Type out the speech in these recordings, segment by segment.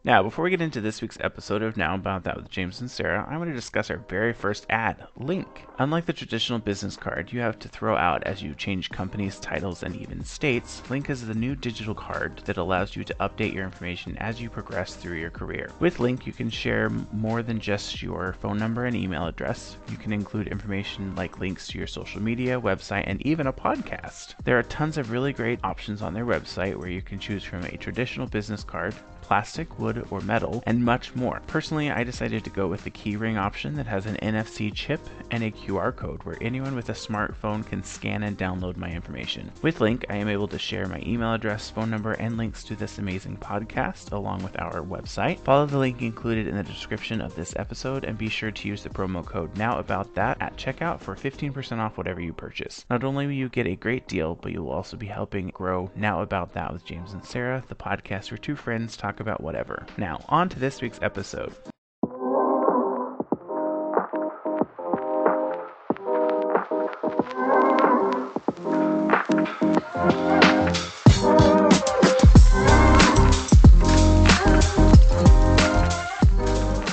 Now, before we get into this week's episode of Now About That with James and Sarah, I want to discuss our very first ad, Link. Unlike the traditional business card you have to throw out as you change companies, titles, and even states, Link is the new digital card that allows you to update your information as you progress through your career. With Link, you can share more than just your phone number and email address. You can include information like links to your social media, website, and even a podcast. There are tons of really great options on their website where you can choose from a traditional business card, plastic, wood, or metal, and much more. Personally, I decided to go with the keyring option that has an NFC chip and a QR code where anyone with a smartphone can scan and download my information. With Link, I am able to share my email address, phone number, and links to this amazing podcast along with our website. Follow the link included in the description of this episode and be sure to use the promo code NOWABOUTTHAT at checkout for 15% off whatever you purchase. Not only will you get a great deal, but you will also be helping grow Now About That with James and Sarah, the podcast where two friends talk about whatever. Now, on to this week's episode.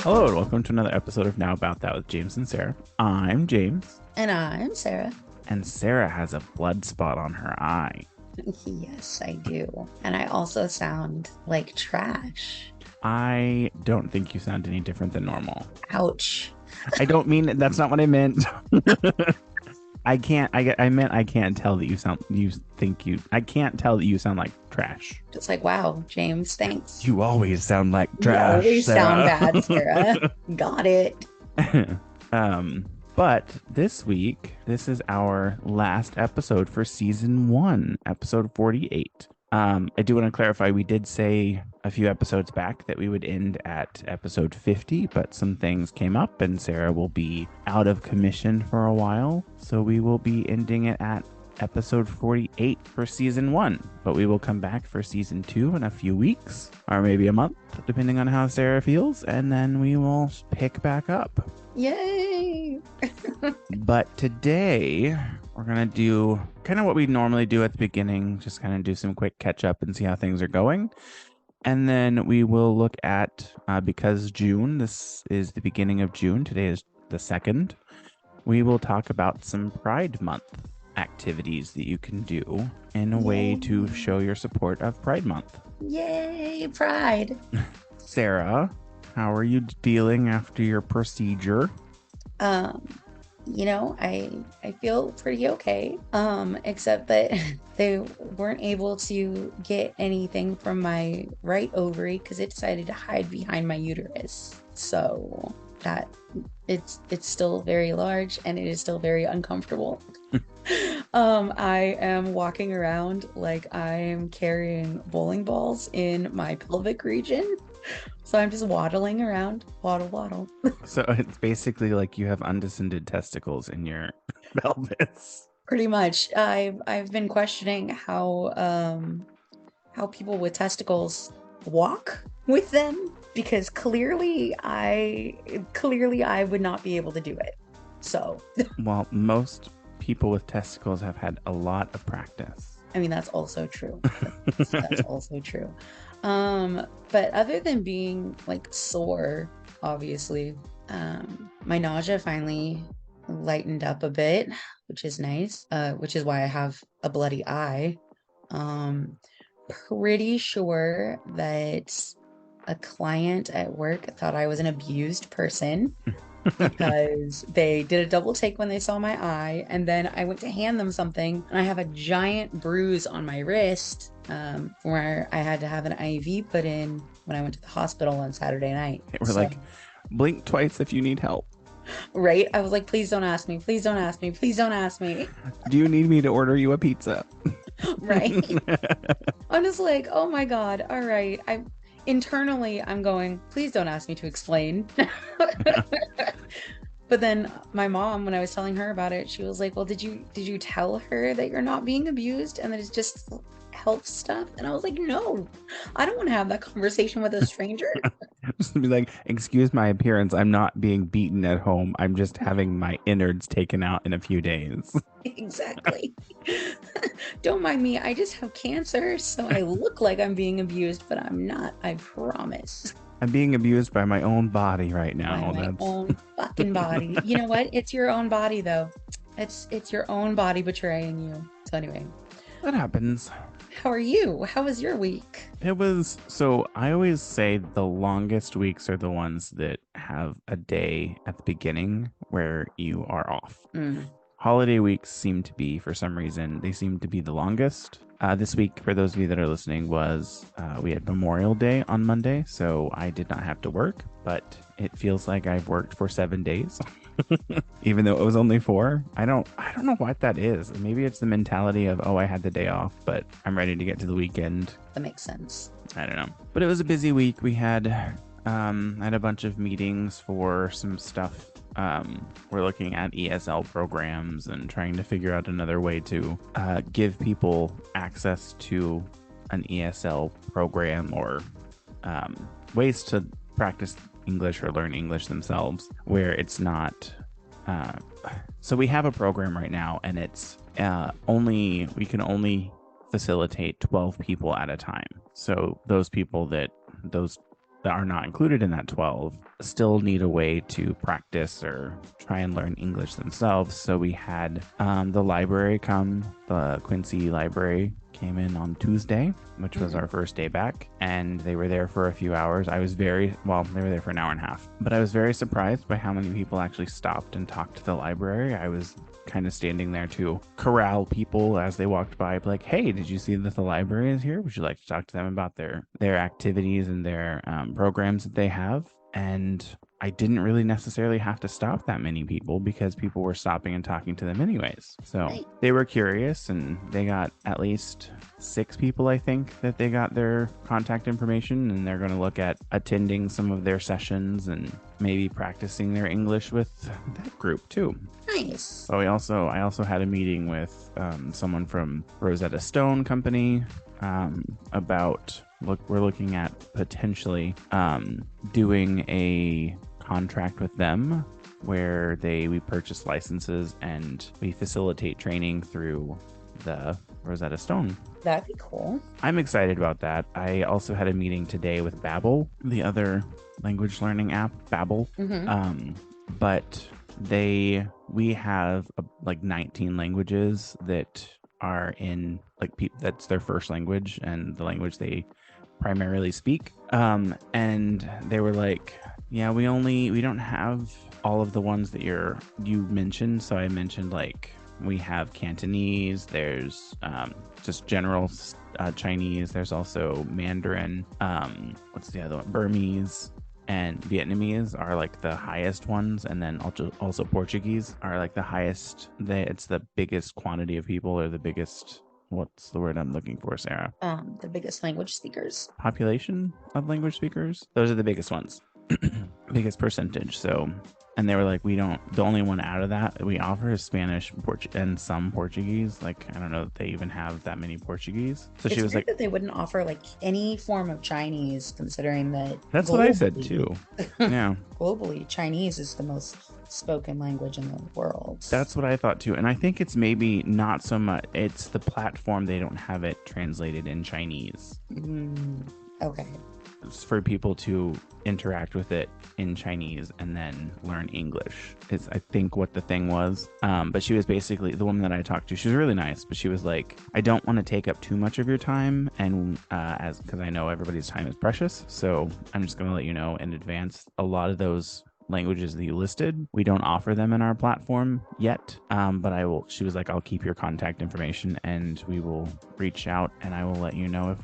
Hello and welcome to another episode of Now About That with James and Sarah. I'm James. And I'm Sarah. And Sarah has a blood spot on her eye. Yes, I do. And I also sound like trash. I don't think you sound any different than normal. Ouch. I don't mean it. That's not what I meant. I can't tell that I can't tell that you sound like trash. It's like, wow, James, thanks. You always sound like trash. You always Sarah. sound bad, Sarah. Got it. But this week, this is our last episode for season 1, episode 48. I do want to clarify, we did say a few episodes back that we would end at episode 50, but some things came up and Sarah will be out of commission for a while. So we will be ending it at episode 48 for season 1, but we will come back for season 2 in a few weeks, or maybe a month, depending on how Sarah feels, and then we will pick back up. Yay! But today we're going to do kind of what we normally do at the beginning, just kind of do some quick catch up and see how things are going. And then we will look at, because June, this is the beginning of June, today is the 2nd, we will talk about some Pride Month activities that you can do in a way to show your support of Pride Month. Yay, Pride! Sarah, how are you feeling after your procedure? I feel pretty okay. Except that they weren't able to get anything from my right ovary because it decided to hide behind my uterus. So that it's still very large and it is still very uncomfortable. I am walking around like I am carrying bowling balls in my pelvic region. So I'm just waddling around, waddle. So it's basically like you have undescended testicles in your pelvis. Pretty much. I've been questioning how people with testicles walk with them because clearly I would not be able to do it. So well, most people with testicles have had a lot of practice. I mean, that's also true. That's also true. But other than being like sore, obviously, my nausea finally lightened up a bit, which is nice, which is why I have a bloody eye. Pretty sure that a client at work thought I was an abused person because they did a double take when they saw my eye, and then I went to hand them something and I have a giant bruise on my wrist where I had to have an IV put in when I went to the hospital on Saturday night. We're like, blink twice if you need help. Right? I was like, please don't ask me. Please don't ask me. Please don't ask me. Do you need me to order you a pizza? Right? I'm just like, oh my God. All right. Internally, I'm going, please don't ask me to explain. But then my mom, when I was telling her about it, she was like, well, did you tell her that you're not being abused and that it's just health stuff? And I was like, no, I don't want to have that conversation with a stranger. Just be like, excuse my appearance. I'm not being beaten at home. I'm just having my innards taken out in a few days. Exactly. Don't mind me. I just have cancer, so I look like I'm being abused, but I'm not. I promise. I'm being abused by my own body right By now. my That's own fucking body. You know what? It's your own body though. It's your own body betraying you. So anyway, what happens. how are you? How was your week? It was so I always say the longest weeks are the ones that have a day at the beginning where you are off. Mm. Holiday weeks seem to be, for some reason, they seem to be the longest. This week, for those of you that are listening, was we had Memorial Day on Monday, so I did not have to work, but it feels like I've worked for 7 days, even though it was only 4. I don't know what that is. Maybe it's the mentality of, oh, I had the day off, but I'm ready to get to the weekend. That makes sense. I don't know, but it was a busy week. We had a bunch of meetings for some stuff. We're looking at ESL programs and trying to figure out another way to give people access to an ESL program or ways to practice English or learn English themselves where it's not. So we have a program right now, and it's we can only facilitate 12 people at a time. So those that are not included in that 12 still need a way to practice or try and learn English themselves. So we had the library come, the Quincy Library came in on Tuesday, which was our first day back, and they were there for a few hours. They were there for an hour and a half, but I was very surprised by how many people actually stopped and talked to the library. I was kind of standing there to corral people as they walked by, like, hey, did you see that the library is here? Would you like to talk to them about their activities and their programs that they have? And I didn't really necessarily have to stop that many people because people were stopping and talking to them anyways. So they were curious, and they got at least 6 people, I think, that they got their contact information, and they're going to look at attending some of their sessions and maybe practicing their English with that group too. Nice. So I also had a meeting with someone from Rosetta Stone Company about we're looking at potentially doing a contract with them where we purchase licenses and we facilitate training through the Rosetta Stone. That'd be cool. I'm excited about that. I also had a meeting today with Babbel, the other language learning app, Babbel. But we have like 19 languages that are in that's their first language and the language they primarily speak. And they were like, yeah, we don't have all of the ones that you mentioned. So I mentioned we have Cantonese, there's just general Chinese, there's also Mandarin, what's the other one? Burmese and Vietnamese are like the highest ones, and then also Portuguese are like the highest. It's the biggest quantity of people, or the biggest, what's the word I'm looking for, Sarah? The biggest language speakers. Population of language speakers. Those are the biggest ones. Biggest percentage. So, and they were like, the only one out of that we offer is Spanish, and some Portuguese. Like, I don't know if they even have that many Portuguese. So it's she was weird like, that they wouldn't offer like any form of Chinese, considering that that's what I said too. Yeah. Globally, Chinese is the most spoken language in the world. That's what I thought too. And I think it's maybe not so much, it's the platform, they don't have it translated in Chinese. Okay. For people to interact with it in Chinese and then learn English is, I think, what the thing was. But she was basically, the woman that I talked to, she was really nice, but she was like, I don't want to take up too much of your time, and because I know everybody's time is precious, so I'm just going to let you know in advance, a lot of those languages that you listed, we don't offer them in our platform yet, but she was like, I'll keep your contact information and we will reach out, and I will let you know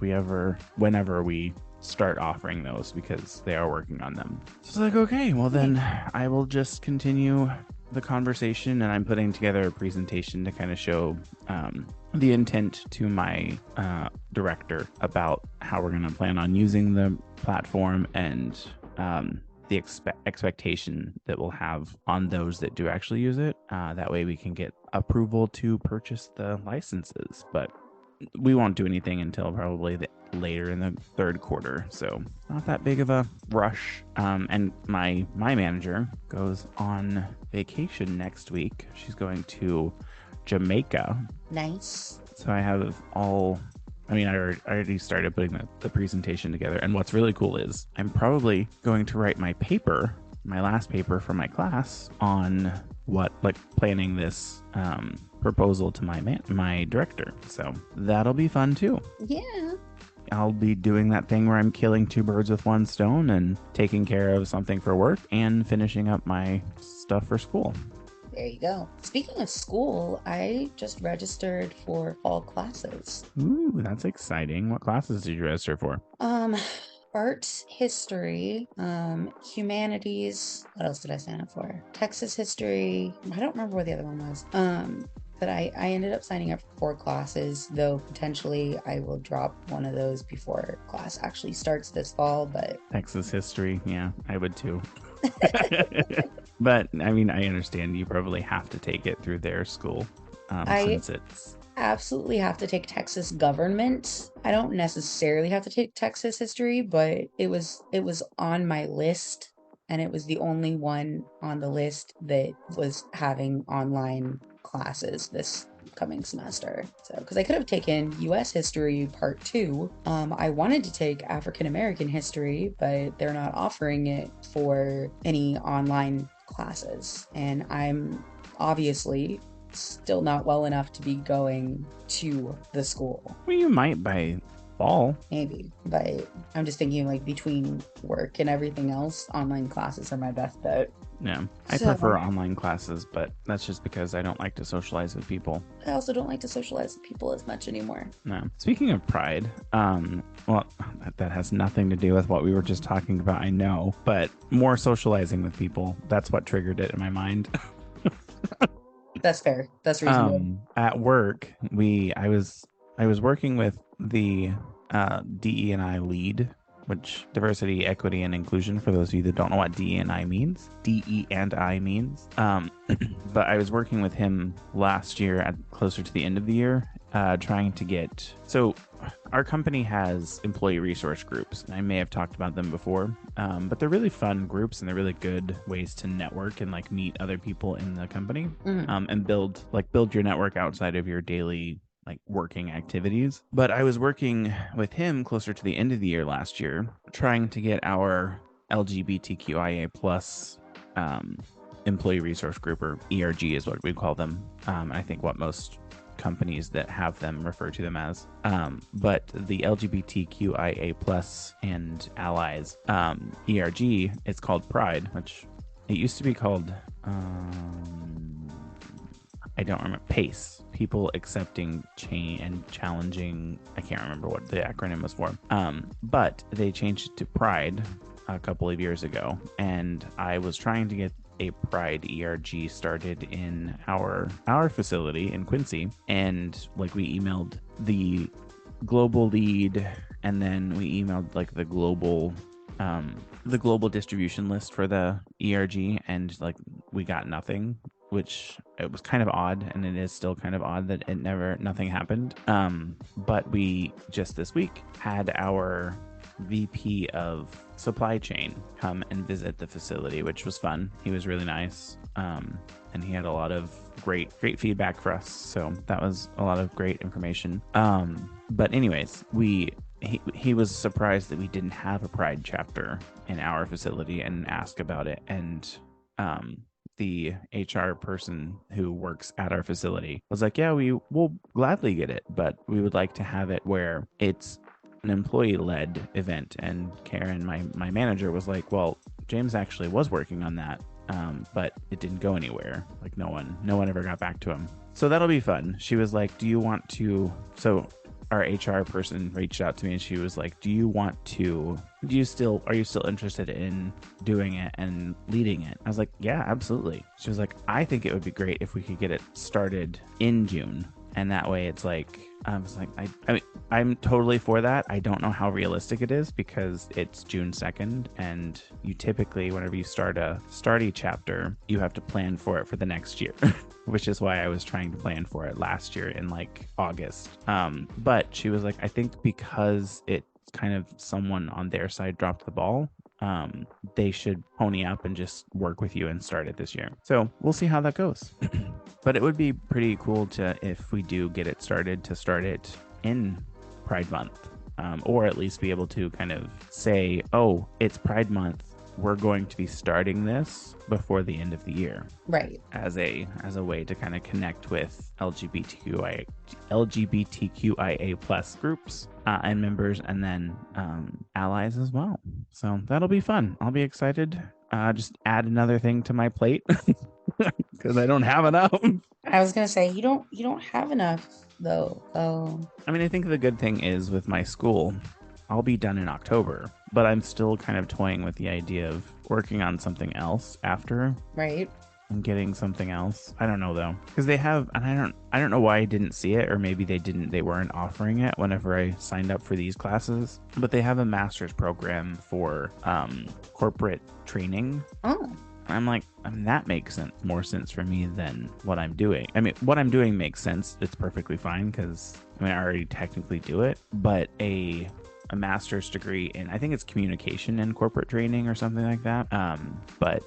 whenever we start offering those, because they are working on them. So it's like, okay, well then I will just continue the conversation, and I'm putting together a presentation to kind of show the intent to my director about how we're going to plan on using the platform, and the expectation that we'll have on those that do actually use it. That way we can get approval to purchase the licenses, but we won't do anything until probably later in the third quarter, so not that big of a rush. And my manager goes on vacation next week. She's going to Jamaica. Nice. So I have all I mean, I already started putting the presentation together. And what's really cool is I'm probably going to write my paper, my last paper for my class on planning this proposal to my director. So that'll be fun too. Yeah. I'll be doing that thing where I'm killing two birds with one stone and taking care of something for work and finishing up my stuff for school. There you go. Speaking of school, I just registered for fall classes. Ooh, that's exciting. What classes did you register for? Um, Art history, humanities. What else did I sign up for? Texas history. I don't remember what the other one was. But I ended up signing up for 4 classes, though potentially I will drop one of those before class actually starts this fall. But Texas history. Yeah, I would too. But I mean, I understand you probably have to take it through their school I since it's. absolutely have to take Texas government. I don't necessarily have to take Texas history, but it was on my list, and it was the only one on the list that was having online classes this coming semester. So, because I could have taken US history part 2. I wanted to take African American history, but they're not offering it for any online classes. And I'm obviously still not well enough to be going to the school. Well, you might by fall. Maybe, but I'm just thinking like between work and everything else, online classes are my best bet. Yeah, I So prefer online classes, but that's just because I don't like to socialize with people. I also don't like to socialize with people as much anymore. No. Speaking of pride, well, that has nothing to do with what we were just talking about, I know, but more socializing with people. That's what triggered it in my mind. That's fair. That's reasonable. At work, I was working with the DE&I lead, which diversity, equity, and inclusion. For those of you that don't know what DE&I means, DE and I means. But I was working with him last year at closer to the end of the year, trying to get. So our company has employee resource groups. I may have talked about them before, but they're really fun groups and they're really good ways to network and like meet other people in the company, and build your network outside of your daily like working activities. But I was working with him closer to the end of the year last year, trying to get our LGBTQIA plus employee resource group, or ERG is what we call them. I think what most companies that have them refer to them as. But the LGBTQIA plus and allies ERG, it's called Pride, which it used to be called. I don't remember. PACE, people accepting change and challenging. I can't remember what the acronym was for. But they changed it to Pride a couple of years ago, and I was trying to get a Pride ERG started in our facility in Quincy, and like we emailed the global lead, and then we emailed like the global distribution list for the ERG, and like we got nothing, which it was kind of odd, and it is still kind of odd that nothing happened. But we just this week had our VP of supply chain come and visit the facility, which was fun. He was really nice, and he had a lot of great feedback for us, so that was a lot of great information. But anyways, he was surprised that we didn't have a Pride chapter in our facility and asked about it, and the HR person who works at our facility was like, yeah, we will gladly get it, but we would like to have it where it's an employee-led event. And Karen, my manager, was like, well, James actually was working on that, but it didn't go anywhere. Like no one ever got back to him. So that'll be fun. She was like, do you want to? So our HR person reached out to me and she was like, are you still interested in doing it and leading it? I was like, yeah, absolutely. She was like, I think it would be great if we could get it started in June. And that way it's like, I was like, I mean, I'm totally for that. I don't know how realistic it is because it's June 2nd. And you typically, whenever you start a chapter, you have to plan for it for the next year, which is why I was trying to plan for it last year in like August. But she was like, I think because it's kind of someone on their side dropped the ball, they should pony up and just work with you and start it this year. So we'll see how that goes. But it would be pretty cool if we do get it started, to start it in Pride Month, or at least be able to kind of say, oh, it's Pride Month. We're going to be starting this before the end of the year, Right. as a way to kind of connect with LGBTQIA plus groups and members, and then allies as well. So that'll be fun. I'll be excited. Just add another thing to my plate because I don't have enough. I was gonna say you don't have enough though. Oh, I mean, I think the good thing is with my school, I'll be done in October, but I'm still kind of toying with the idea of working on something else after right. and getting something else. I don't know though, because they have, and I don't know why I didn't see it, or maybe they weren't offering it whenever I signed up for these classes, but they have a master's program for corporate training. Oh, I'm like, that makes more sense for me than what I'm doing. I mean, what I'm doing makes sense. It's perfectly fine because I already technically do it, but a master's degree in, I think it's communication and corporate training or something like that. But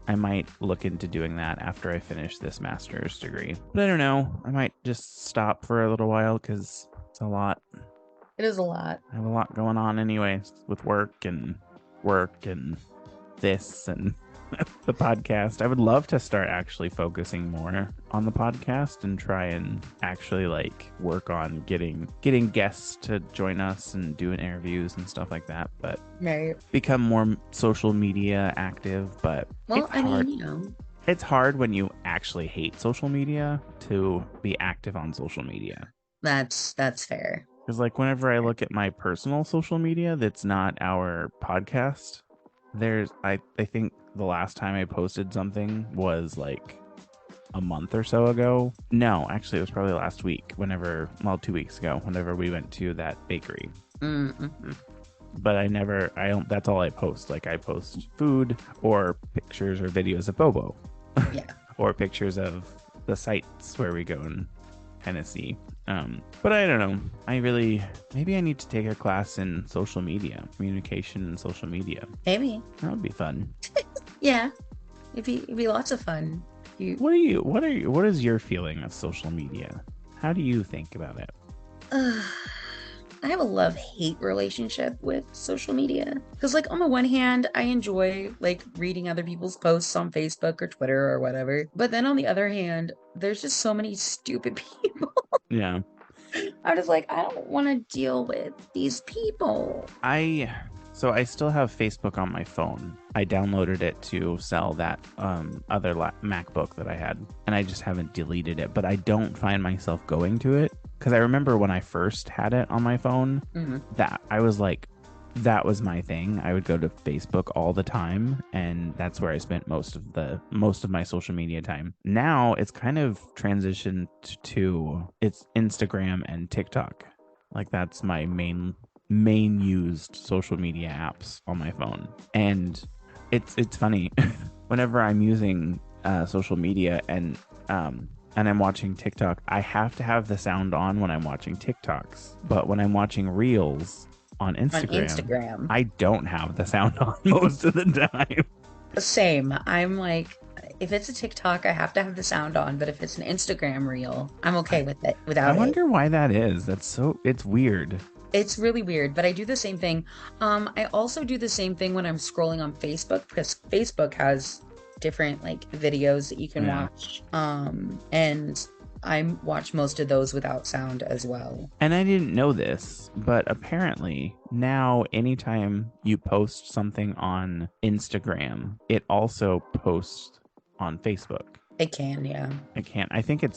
I might look into doing that after I finish this master's degree. But I don't know. I might just stop for a little while because it's a lot. it is a lot. I have a lot going on anyway with work and this and the podcast. I would love to start actually focusing more on the podcast and try and actually like work on getting guests to join us and doing interviews and stuff like that, but Right. become more social media active. But Well, it's I hard. mean, It's hard when you actually hate social media to be active on social media. that's fair. Because like whenever I look at my personal social media that's not our podcast, I think the last time I posted something was like a month or so ago. No, actually it was probably last week, 2 weeks ago, whenever we went to that bakery. Mm-hmm. But I don't, that's all I post. Like I post food or pictures or videos of Bobo. Yeah. Or pictures of the sites where we go and kind of see. But I don't know. Maybe I need to take a class in social media, communication and social media. Maybe. That would be fun. Yeah. It'd be lots of fun. What is your feeling of social media? How do you think about it? I have a love-hate relationship with social media. Because, like, on the one hand, I enjoy, like, reading other people's posts on Facebook or Twitter or whatever. But then on the other hand, there's just so many stupid people. Yeah. I'm just like, I don't want to deal with these people. So I still have Facebook on my phone. I downloaded it to sell that other MacBook that I had, and I just haven't deleted it. But I don't find myself going to it because I remember when I first had it on my phone, that I was like, that was my thing. I would go to Facebook all the time, and that's where I spent most of my social media time. Now it's kind of transitioned to it's Instagram and TikTok. Like that's my main used social media apps on my phone. And it's funny whenever I'm using social media and I'm watching TikTok, I have to have the sound on when I'm watching TikToks. But when I'm watching Reels on Instagram, I don't have the sound on most of the time. Same. I'm like, if it's a TikTok, I have to have the sound on, but if it's an Instagram reel, I'm okay with it without it. I wonder why that is. It's weird. It's really weird, but I do the same thing. I also do the same thing when I'm scrolling on Facebook because Facebook has different like videos that you can watch. And I watch most of those without sound as well. And I didn't know this, but apparently now anytime you post something on Instagram, it also posts on Facebook. It can, yeah. It can. I think it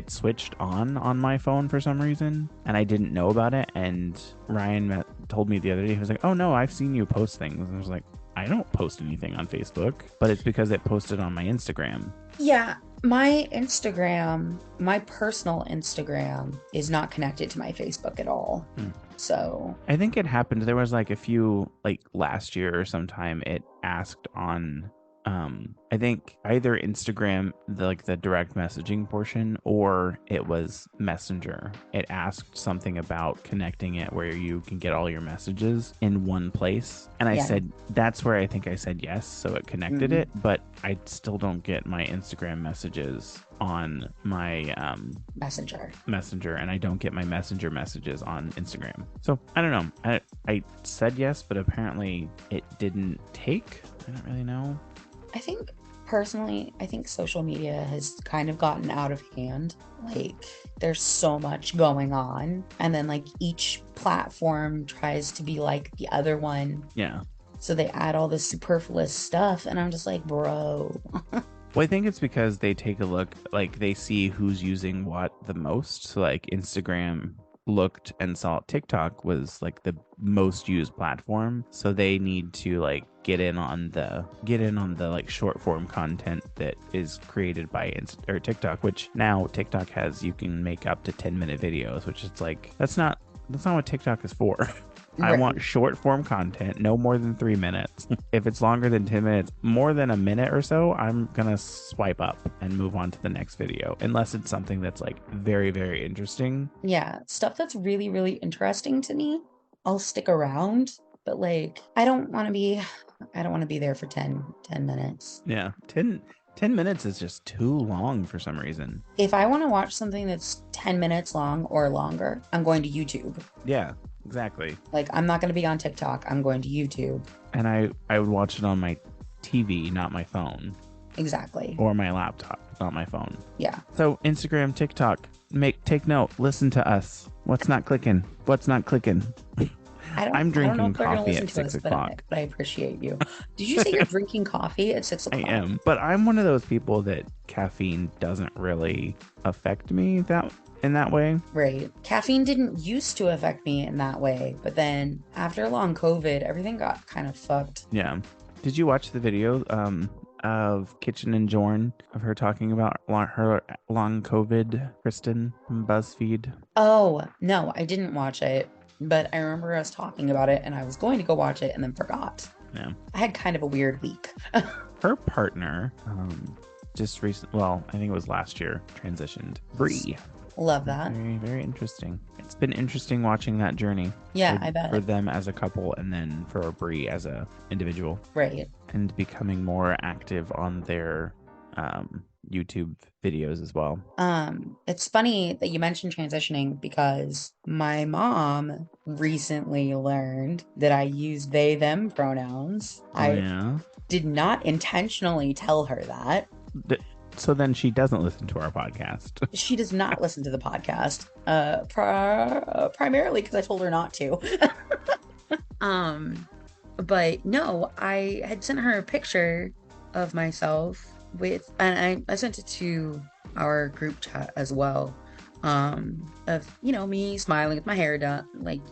switched on my phone for some reason, and I didn't know about it. And Ryan told me the other day, he was like, "Oh no, I've seen you post things." And I was like, "I don't post anything on Facebook," but it's because it posted on my Instagram. Yeah, my personal Instagram is not connected to my Facebook at all. So I think it happened. There was like a few, like last year or sometime, it asked on I think either Instagram, the direct messaging portion, or it was Messenger. It asked something about connecting it where you can get all your messages in one place. And I Yeah. said, that's where I think I said yes. So it connected it, but I still don't get my Instagram messages on my Messenger, and I don't get my Messenger messages on Instagram. So I don't know. I said yes, but apparently it didn't take. I don't really know. I think personally, I think social media has kind of gotten out of hand. Like, there's so much going on, and then like each platform tries to be like the other one. Yeah. So they add all this superfluous stuff, and I'm just like, bro. Well, I think it's because they take a look, like they see who's using what the most. So like Instagram looked and saw TikTok was like the most used platform, so they need to like get in on the like short form content that is created by TikTok, which now TikTok has, you can make up to 10-minute videos, which is like that's not what TikTok is for. I want short form content, no more than 3 minutes. If it's longer than 10 minutes, more than a minute or so, I'm gonna swipe up and move on to the next video, unless it's something that's like very, very interesting. Yeah, stuff that's really, really interesting to me, I'll stick around. But like, I don't want to be there for 10 minutes. Yeah, 10 minutes is just too long for some reason. If I want to watch something that's 10 minutes long or longer, I'm going to YouTube. Yeah, exactly. Like, I'm not going to be on TikTok. I'm going to YouTube. And I would watch it on my TV, not my phone. Exactly. Or my laptop, not my phone. Yeah. So Instagram, TikTok, take note. Listen to us. What's not clicking? What's not clicking? I'm drinking coffee at 6 o'clock. But I appreciate you. Did you say you're drinking coffee at 6 o'clock? I am, but I'm one of those people that caffeine doesn't really affect me in that way. Right. Caffeine didn't used to affect me in that way, but then after long COVID, everything got kind of fucked. Yeah. Did you watch the video of Kitchen and Jorn, of her talking about her long COVID, Kristen from BuzzFeed? Oh, no, I didn't watch it, but I remember us talking about it, and I was going to go watch it and then forgot. Yeah. I had kind of a weird week. Her partner, just recently, well, I think it was last year, transitioned. Brie. Love that. Very, very interesting. It's been interesting watching that journey. Yeah, I bet. For them as a couple, and then for Brie as a individual. Right. And becoming more active on their YouTube videos as well. It's funny that you mentioned transitioning, because my mom recently learned that I use they them pronouns. Yeah. Did not intentionally tell her that. So then she doesn't listen to our podcast. She does not listen to the podcast, primarily because I told her not to. But no, I had sent her a picture of myself and I sent it to our group chat as well, of, me smiling with my hair done, like,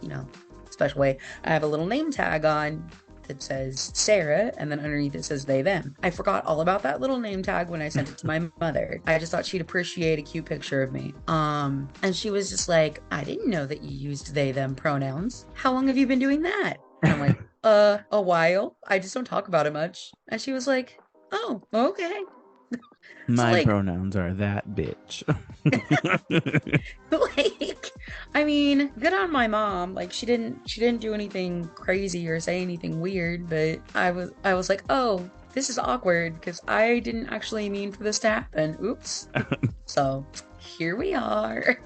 special way. I have a little name tag on that says Sarah, and then underneath it says they them. I forgot all about that little name tag when I sent it to my mother. I just thought she'd appreciate a cute picture of me. And she was just like, I didn't know that you used they them pronouns. How long have you been doing that? And I'm like, a while. I just don't talk about it much. And she was like, oh, okay. My pronouns are that bitch. Like, I mean, good on my mom. Like, she didn't do anything crazy or say anything weird, but I was like, oh, this is awkward because I didn't actually mean for this to happen. Oops. So here we are.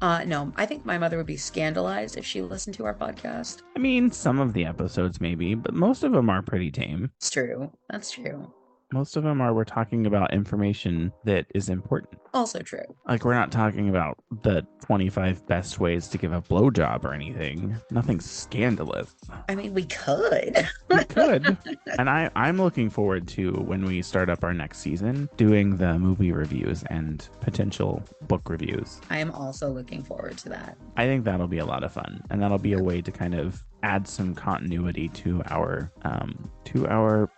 No, I think my mother would be scandalized if she listened to our podcast. I mean, some of the episodes maybe, but most of them are pretty tame. It's true. That's true. Most of them we're talking about information that is important. Also true. Like, we're not talking about the 25 best ways to give a blowjob or anything. Nothing scandalous. I mean, we could. We could. And I'm looking forward to, when we start up our next season, doing the movie reviews and potential book reviews. I am also looking forward to that. I think that'll be a lot of fun. And that'll be a way to kind of add some continuity to our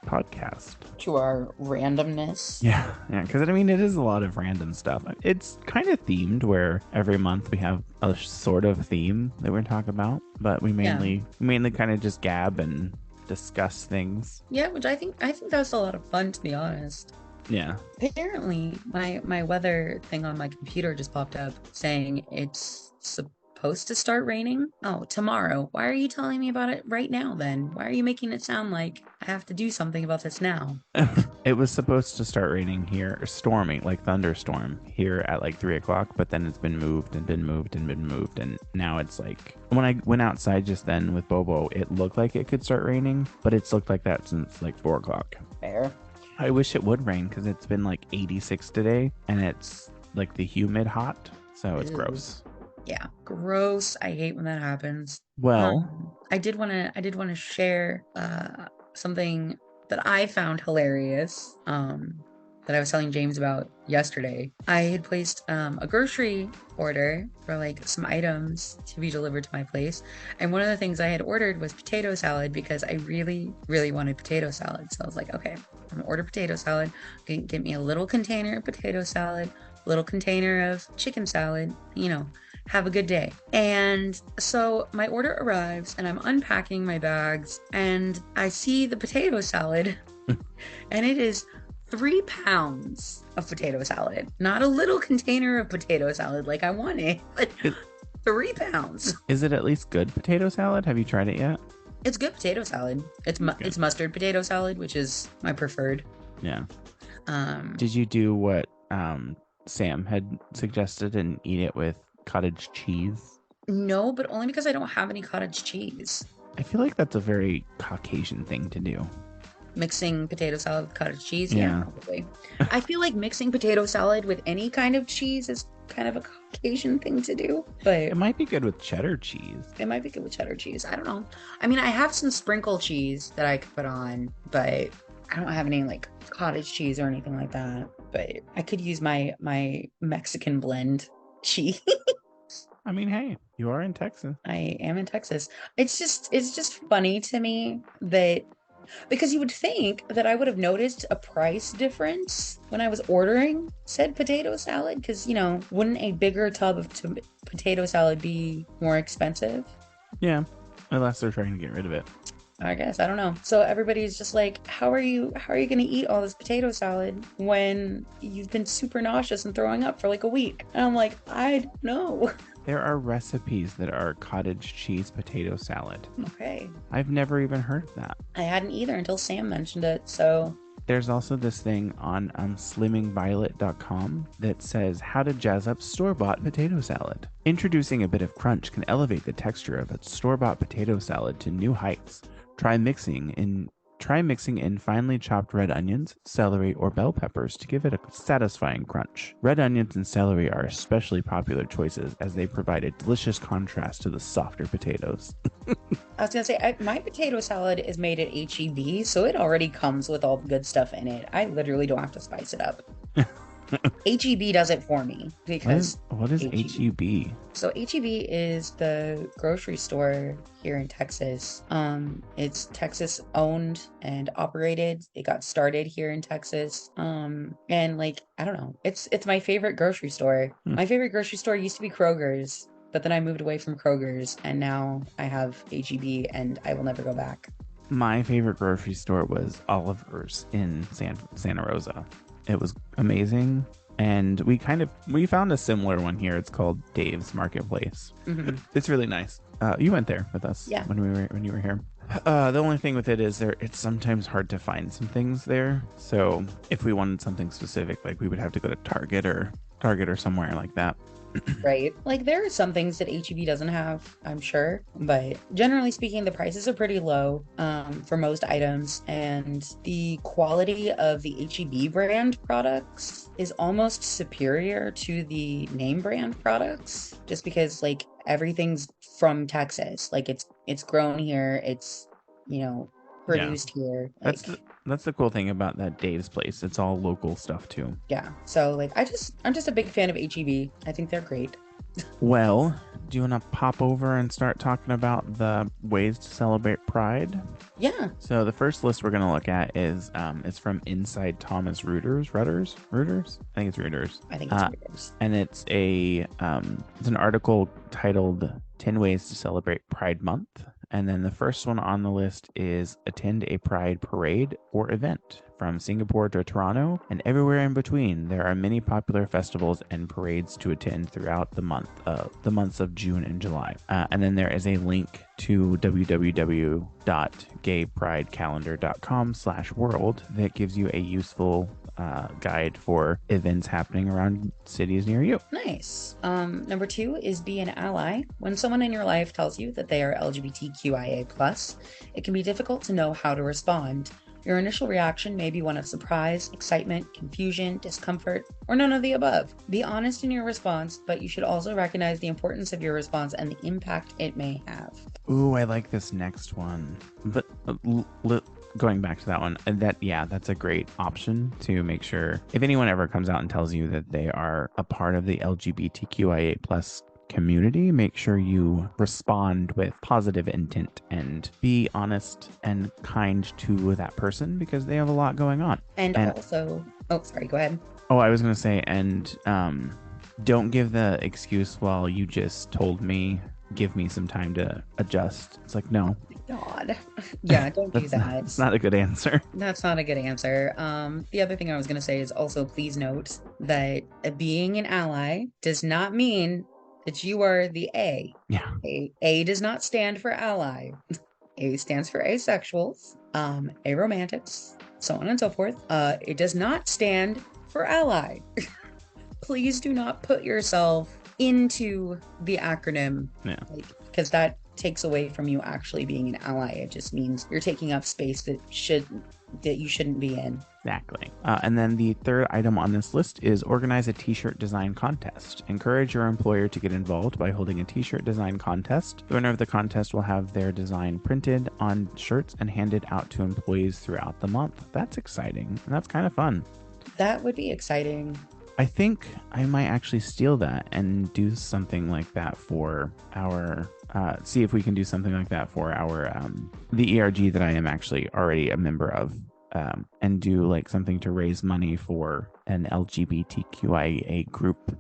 podcast, to our randomness. Yeah, because I mean, it is a lot of random stuff. It's kind of themed, where every month we have a sort of theme that we're talking about, but we mainly kind of just gab and discuss things. Yeah, which I think that was a lot of fun, to be honest. Yeah. Apparently, my weather thing on my computer just popped up saying it's supposed to start raining. Oh, tomorrow. Why are you telling me about it right now then? Why are you making it sound like I have to do something about this now? It was supposed to start raining here, or storming, like thunderstorm here at like 3 o'clock, but then it's been moved and been moved and been moved. And now it's like, when I went outside just then with Bobo, it looked like it could start raining, but it's looked like that since like 4 o'clock. Fair. I wish it would rain because it's been like 86 today and it's like the humid hot. So it's Ew. gross. Yeah, gross. I hate when that happens. Well, I did want to share something that I found hilarious. That I was telling James about yesterday. I had placed a grocery order for like some items to be delivered to my place, and one of the things I had ordered was potato salad because I really, really wanted potato salad. So I was like, okay, I'm gonna order potato salad. Get me a little container of potato salad, a little container of chicken salad. Have a good day. And so my order arrives, and I'm unpacking my bags, and I see the potato salad, and it is 3 pounds of potato salad. Not a little container of potato salad like I wanted, but Is, 3 pounds. is it at least good potato salad? Have you tried it yet? It's good potato salad. It's mustard potato salad, which is my preferred. Yeah. Um, Did you do what Sam had suggested and eat it with cottage cheese? no, but only because I don't have any cottage cheese. I feel like that's a very Caucasian thing to do. Mixing potato salad with cottage cheese, Yeah. probably. I feel like mixing potato salad with any kind of cheese is kind of a Caucasian thing to do, but It might be good with cheddar cheese. it might be good with cheddar cheese. I don't know. I mean, I have some sprinkle cheese that I could put on, but I don't have any like cottage cheese or anything like that. But I could use my Mexican blend cheese. I mean, hey, you are in Texas. I am in Texas. It's just funny to me that because you would think that I would have noticed a price difference when I was ordering said potato salad because, wouldn't a bigger tub of potato salad be more expensive? Yeah, unless they're trying to get rid of it. I guess I don't know. So everybody's just like, how are you going to eat all this potato salad when you've been super nauseous and throwing up for like a week? And I'm like, I don't know. There are recipes that are cottage cheese potato salad. Okay. I've never even heard of that. I hadn't either until Sam mentioned it. So There's also this thing on slimmingviolet.com that says how to jazz up store-bought potato salad. Introducing a bit of crunch can elevate the texture of a store-bought potato salad to new heights. Try mixing in finely chopped red onions, celery, or bell peppers to give it a satisfying crunch. Red onions and celery are especially popular choices as they provide a delicious contrast to the softer potatoes. I was gonna say, my potato salad is made at HEB, so it already comes with all the good stuff in it. I literally don't have to spice it up. HEB does it for me because What is HEB? So HEB is the grocery store here in Texas. It's Texas owned and operated. It got started here in Texas. And like, I don't know. It's my favorite grocery store. My favorite grocery store used to be Kroger's, but then I moved away from Kroger's and now I have HEB and I will never go back. My favorite grocery store was Oliver's in Santa Rosa. It was amazing. And we found a similar one here. It's called Dave's Marketplace. Mhm. It's really nice. You went there with us Yeah. when you were here. The only thing with it is it's sometimes hard to find some things there. So if we wanted something specific, like we would have to go to Target or somewhere like that. Right. Like there are some things that HEB doesn't have, I'm sure, but generally speaking, the prices are pretty low for most items, and the quality of the HEB brand products is almost superior to the name brand products, just because like everything's from Texas, like it's grown here, it's produced here. Like, That's the cool thing about that Dave's place. It's all local stuff too. yeah. So like I'm just a big fan of HEB. I think they're great. Well, do you want to pop over and start talking about the ways to celebrate Pride? Yeah. So the first list we're going to look at is it's from Inside Thomas Reuters. I think it's Reuters. I think it's Reuters. And it's an article titled 10 Ways to Celebrate Pride Month. And then the first one on the list is attend a Pride parade or event. From Singapore to Toronto and everywhere in between, there are many popular festivals and parades to attend throughout the months of June and July. And then there is a link to www.gaypridecalendar.com/world that gives you a useful guide for events happening around cities near you. Nice. Number 2 is be an ally. When someone in your life tells you that they are LGBTQIA+, it can be difficult to know how to respond. Your initial reaction may be one of surprise, excitement, confusion, discomfort, or none of the above. Be honest in your response, but you should also recognize the importance of your response and the impact it may have. Ooh, I like this next one. But going back to that one, that's a great option to make sure if anyone ever comes out and tells you that they are a part of the LGBTQIA+ community, make sure you respond with positive intent and be honest and kind to that person because they have a lot going on. And also, oh, sorry, go ahead. Oh, I was going to say, and don't give the excuse, well, you just told me, give me some time to adjust. It's like, no. God. Yeah, don't do that. It's not a good answer. That's not a good answer. The other thing I was going to say is also please note that being an ally does not mean that you are the A. Yeah. A does not stand for ally. A stands for asexuals, aromantics, so on and so forth. It does not stand for ally. Please do not put yourself into the acronym, because that takes away from you actually being an ally. It just means you're taking up space that you shouldn't be in. Exactly. And then the third item on this list is organize a t-shirt design contest. Encourage your employer to get involved by holding a t-shirt design contest. The winner of the contest will have their design printed on shirts and handed out to employees throughout the month. That's exciting. And that's kind of fun. That would be exciting. I think I might actually steal that and do something like that for our see if we can do something like that for our the ERG that I am actually already a member of, and do like something to raise money for an LGBTQIA group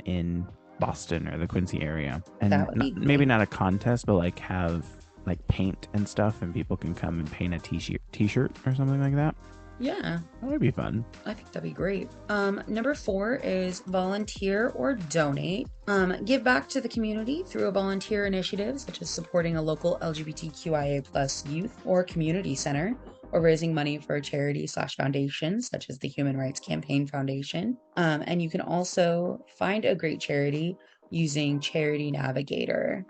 in Boston or the Quincy area. And that would be maybe not a contest, but like have like paint and stuff, and people can come and paint a t-shirt or something like that. Yeah, that would be fun. I think that'd be great. Number 4 is volunteer or donate. Give back to the community through a volunteer initiative, such as supporting a local LGBTQIA+ youth or community center, or raising money for a charity/foundation, such as the Human Rights Campaign Foundation. And you can also find a great charity using Charity Navigator,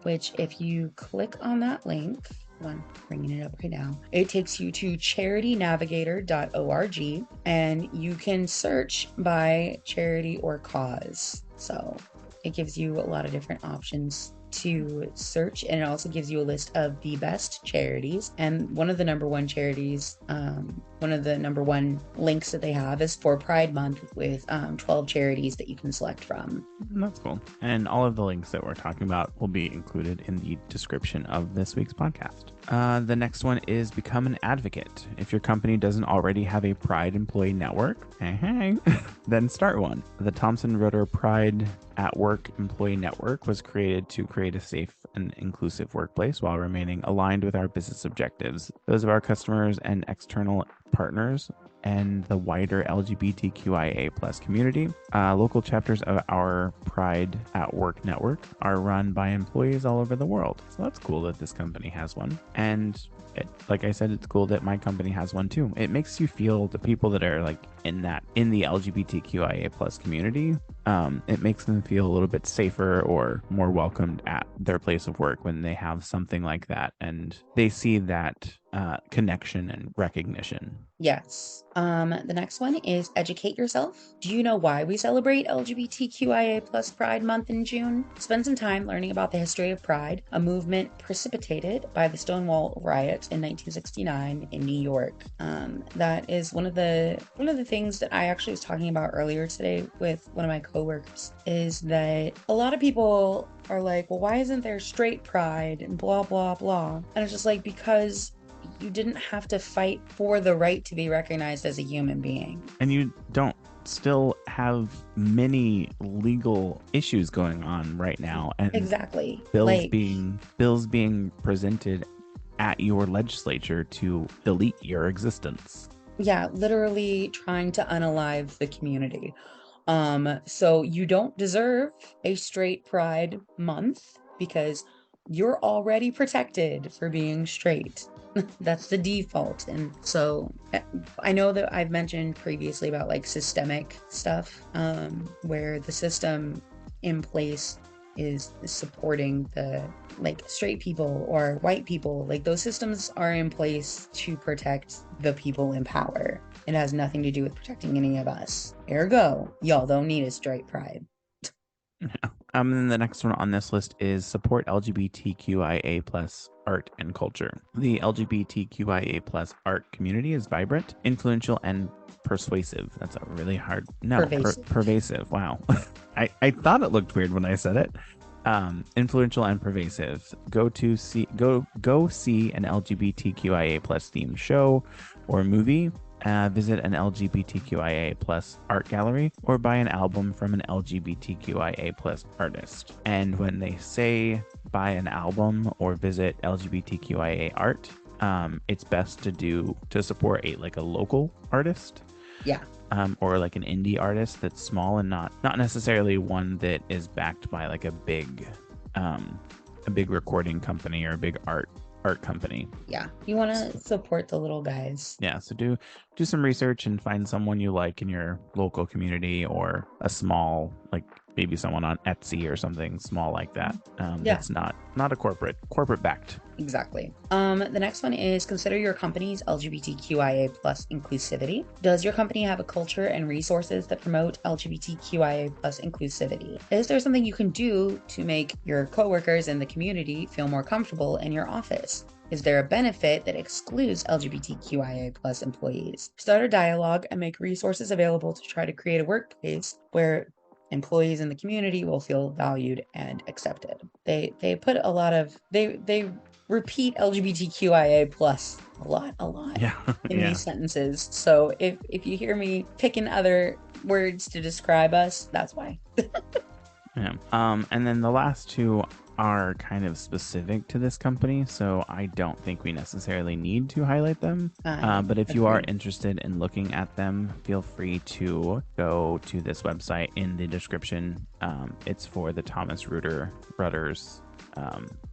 which if you click on that link, I'm bringing it up right now. It takes you to charitynavigator.org, and you can search by charity or cause. So it gives you a lot of different options to search, and it also gives you a list of the best charities. And one of the number one charities, one of the number one links that they have is for Pride Month with 12 charities that you can select from. That's cool. And all of the links that we're talking about will be included in the description of this week's podcast. The next one is become an advocate. If your company doesn't already have a Pride employee network, then start one. The Thomson Reuters Pride at Work Employee Network was created to create a safe and inclusive workplace while remaining aligned with our business objectives, those of our customers and external partners, and the wider LGBTQIA+ community. Local chapters of our Pride at Work network are run by employees all over the world. So that's cool that this company has one. And like I said, it's cool that my company has one too. It makes you feel, the people that are like in the LGBTQIA+ community, it makes them feel a little bit safer or more welcomed at their place of work when they have something like that and they see that connection and recognition. Yes. The next one is educate yourself. Do you know why we celebrate LGBTQIA+ Pride Month in June? Spend some time learning about the history of Pride, a movement precipitated by the Stonewall riots in 1969 in New York. That is one of the things that I actually was talking about earlier today with one of my coworkers, is that a lot of people are like, well, why isn't there straight pride and blah, blah, blah? And it's just like, because you didn't have to fight for the right to be recognized as a human being. And you don't still have many legal issues going on right now, and Exactly. bills Like, being presented at your legislature to delete your existence. yeah, literally trying to unalive the community. So you don't deserve a straight pride month because you're already protected for being straight. That's the default. And so I know that I've mentioned previously about like systemic stuff, where the system in place is supporting the like straight people or white people. Like those systems are in place to protect the people in power. It has nothing to do with protecting any of us. Ergo, y'all don't need a straight pride. And then the next one on this list is support LGBTQIA plus art and culture. The LGBTQIA plus art community is vibrant, influential, and persuasive. That's a really hard Pervasive. pervasive. Wow. I thought it looked weird when I said it. Influential and pervasive. Go see an LGBTQIA plus themed show or movie. Visit an LGBTQIA plus art gallery or buy an album from an LGBTQIA plus artist. And when they say buy an album or visit LGBTQIA art, it's best to support a local artist. Yeah. Or like an indie artist that's small and not necessarily one that is backed by like a big recording company or a big art company. Yeah. You want to support the little guys. Yeah, so do some research and find someone you like in your local community or a small, like maybe someone on Etsy or something small like that. That's not a corporate backed. Exactly. The next one is consider your company's LGBTQIA plus inclusivity. Does your company have a culture and resources that promote LGBTQIA plus inclusivity? Is there something you can do to make your coworkers and the community feel more comfortable in your office? Is there a benefit that excludes LGBTQIA plus employees? Start a dialogue and make resources available to try to create a workplace where employees in the community will feel valued and accepted. They put a lot of they repeat LGBTQIA plus a lot in these sentences. So if you hear me picking other words to describe us, that's why. Yeah. And then the last two are kind of specific to this company, so I don't think we necessarily need to highlight them. But if you are interested in looking at them, feel free to go to this website in the description. It's for the Thomas Rudders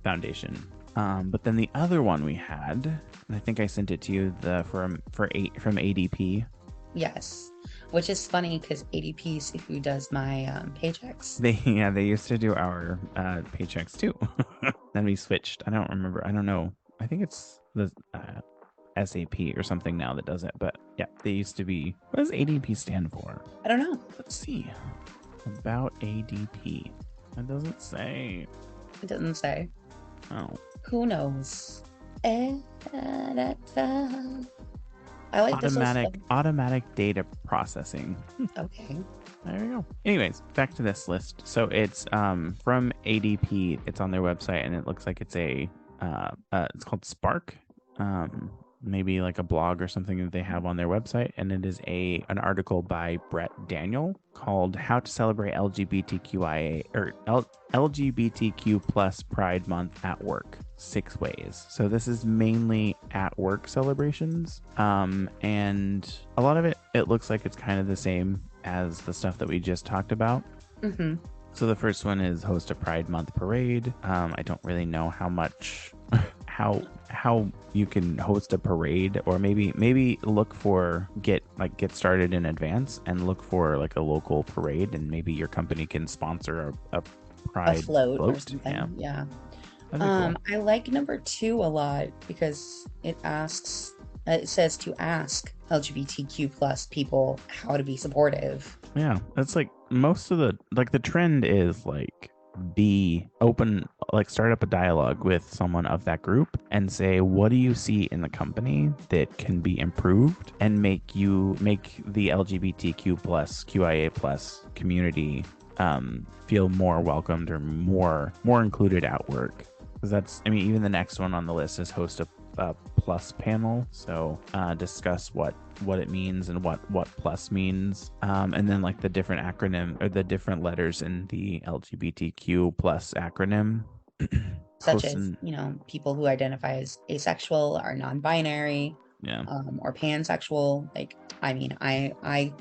Foundation. But then the other one we had, and I think I sent it to you, from ADP. Yes, which is funny because ADP is who does my paychecks. They used to do our paychecks too. Then we switched. I don't remember. I don't know. I think it's the SAP or something now that does it. But yeah, they used to be. What does ADP stand for? I don't know. Let's see. About ADP. It doesn't say. It doesn't say. Oh. Who knows? I like automatic data processing. Okay. There we go. Anyways, back to this list. So it's from ADP. It's on their website, and it looks like it's it's called Spark. Maybe like a blog or something that they have on their website, and it is an article by Brett Daniel called "How to Celebrate LGBTQ plus Pride Month at Work: 6 Ways." So this is mainly at work celebrations, and a lot of it looks like it's kind of the same as the stuff that we just talked about. Mm-hmm. So the first one is host a Pride Month parade. I don't really know how much how you can host a parade, or maybe look for get started in advance and look for like a local parade, and maybe your company can sponsor a Pride float or something. Yeah. Cool. I like number 2 a lot because it says to ask LGBTQ plus people how to be supportive. Yeah, that's like most of the trend is like be open, like start up a dialogue with someone of that group and say, what do you see in the company that can be improved, and make the LGBTQ plus QIA plus community feel more welcomed or more included at work. Because even the next one on the list is host a plus panel. So discuss what it means and what plus means, and then like the different acronym or the different letters in the LGBTQ plus acronym. Such as, people who identify as asexual or non-binary, Yeah. or pansexual. Like, I mean, I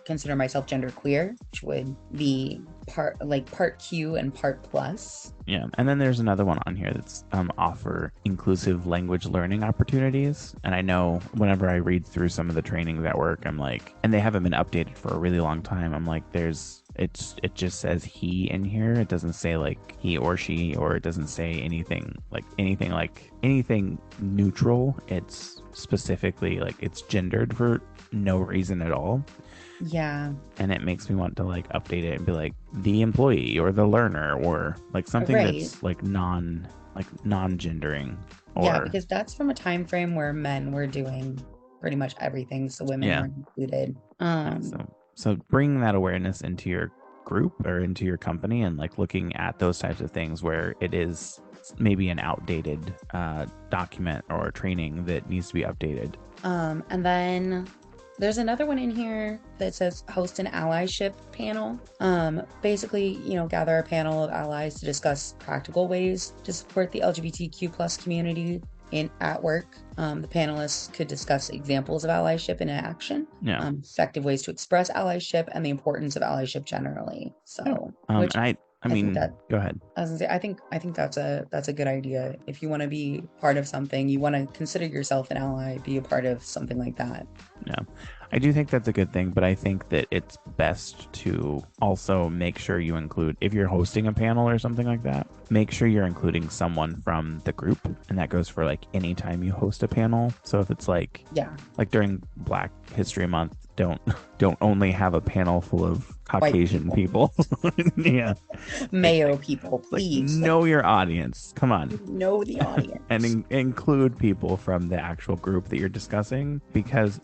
consider myself genderqueer, which would be part Q and part plus. Yeah, and then there's another one on here that's offer inclusive language learning opportunities. And I know whenever I read through some of the trainings at work, I'm like, and they haven't been updated for a really long time. I'm like, it just says he in here. It doesn't say like he or she, or it doesn't say anything like anything neutral. It's specifically like it's gendered for no reason at all. Yeah. And it makes me want to like update it and be like the employee or the learner or like something that's like non-gendering. Yeah, because that's from a time frame where men were doing pretty much everything, so women weren't included. So bringing that awareness into your group or into your company and like looking at those types of things where it is maybe an outdated document or training that needs to be updated. And then there's another one in here that says host an allyship panel. Basically, gather a panel of allies to discuss practical ways to support the LGBTQ plus community at work. The panelists could discuss examples of allyship in action, effective ways to express allyship, and the importance of allyship generally. So, I mean, go ahead. I was gonna say, I think that's a good idea. If you want to be part of something, you want to consider yourself an ally, be a part of something like that. Yeah, I do think that's a good thing, but I think that it's best to also make sure you include, if you're hosting a panel or something like that, make sure you're including someone from the group. And that goes for like anytime you host a panel. So if it's like during Black History Month, don't only have a panel full of Caucasian people. Yeah. Mayo people, please. Like, know your audience. Come on. Know the audience. And include people from the actual group that you're discussing, because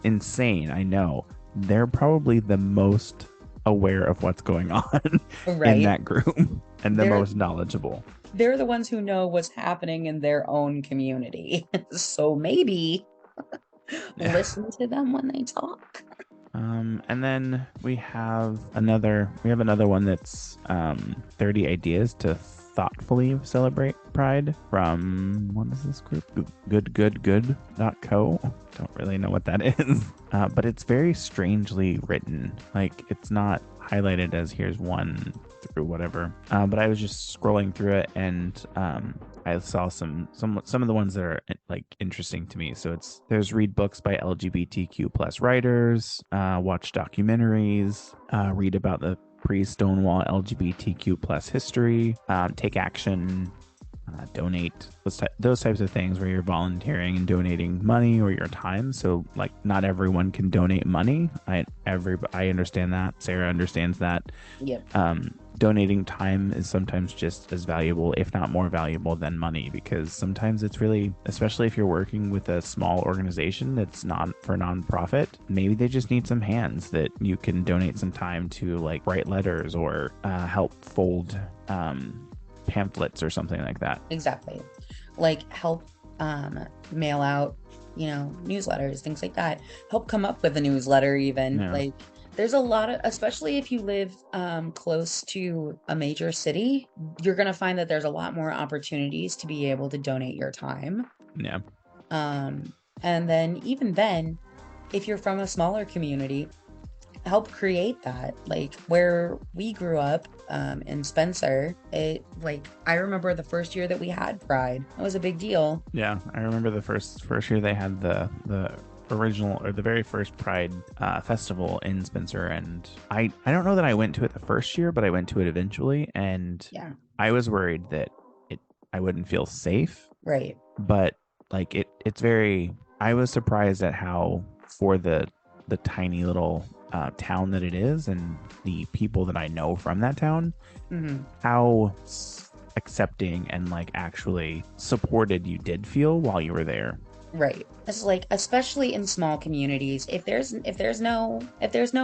insane, I know. They're probably the most aware of what's going on in that group and the most knowledgeable. They're the ones who know what's happening in their own community. So maybe listen to them when they talk. And then we have another one that's 30 ideas to thoughtfully celebrate Pride from, what is this group? Good.co. Don't really know what that is. But it's very strangely written. Like, it's not highlighted as here's one through whatever. But I was just scrolling through it, and I saw some of the ones that are like interesting to me. So there's read books by LGBTQ plus writers, watch documentaries, read about the pre-Stonewall LGBTQ plus history, take action, donate, those types of things where you're volunteering and donating money or your time. So like not everyone can donate money. I understand that. Sarah understands that. Yep. Donating time is sometimes just as valuable, if not more valuable, than money, because sometimes it's really, especially if you're working with a small organization that's not for nonprofit, maybe they just need some hands that you can donate some time to, like write letters or help fold pamphlets or something like that. Exactly. Like help mail out, newsletters, things like that. Help come up with a newsletter even. Yeah. Like there's a lot of, especially if you live close to a major city, you're going to find that there's a lot more opportunities to be able to donate your time. Yeah. And then even then, if you're from a smaller community, help create that. Like where we grew up in Spencer, I remember the first year that we had Pride. That was a big deal. Yeah, I remember the first year they had the original, or the very first Pride festival in Spencer, and I don't know that I went to it the first year, but I went to it eventually, and yeah, I was worried that I wouldn't feel safe. Right. But like it's very, I was surprised at how, for the tiny little town that it is and the people that I know from that town, how accepting and like actually supported you did feel while you were there. Right. It's like, especially in small communities, if there's no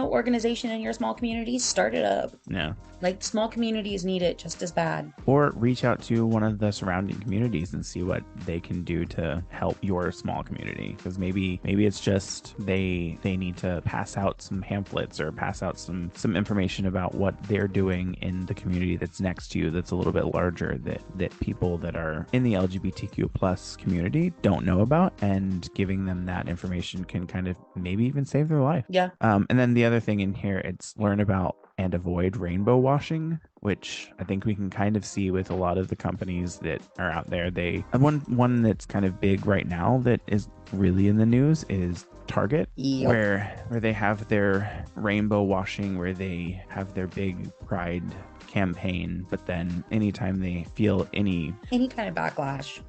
organization in your small community, start it up. Yeah. Like, small communities need it just as bad. Or reach out to one of the surrounding communities and see what they can do to help your small community, because maybe it's just they need to pass out some pamphlets or pass out some information about what they're doing in the community that's next to you, that's a little bit larger, that people that are in the LGBTQ plus community don't know about, and giving them that information can kind of maybe even save their life. Yeah. And then the other thing in here, it's learn about and avoid rainbow washing, which I think we can kind of see with a lot of the companies that are out there. They one that's kind of big right now that is really in the news is Target, Yep. where they have their rainbow washing, where they have their big pride campaign, but then anytime they feel any kind of backlash.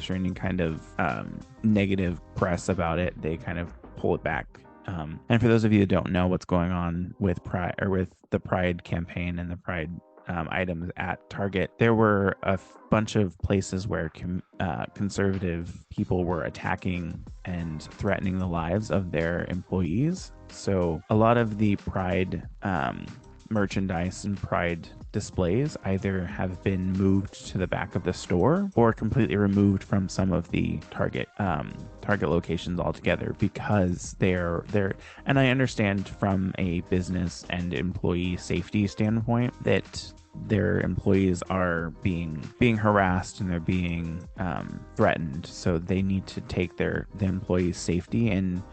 or any kind of negative press about it, they kind of pull it back. And for those of you that don't know what's going on with Pride, or with the Pride campaign and the Pride items at Target, there were a bunch of places where conservative people were attacking and threatening the lives of their employees. So a lot of the Pride merchandise and Pride displays either have been moved to the back of the store or completely removed from some of the Target locations altogether, because they're and I understand from a business and employee safety standpoint that their employees are being harassed and they're being threatened, so they need to take the employees' safety in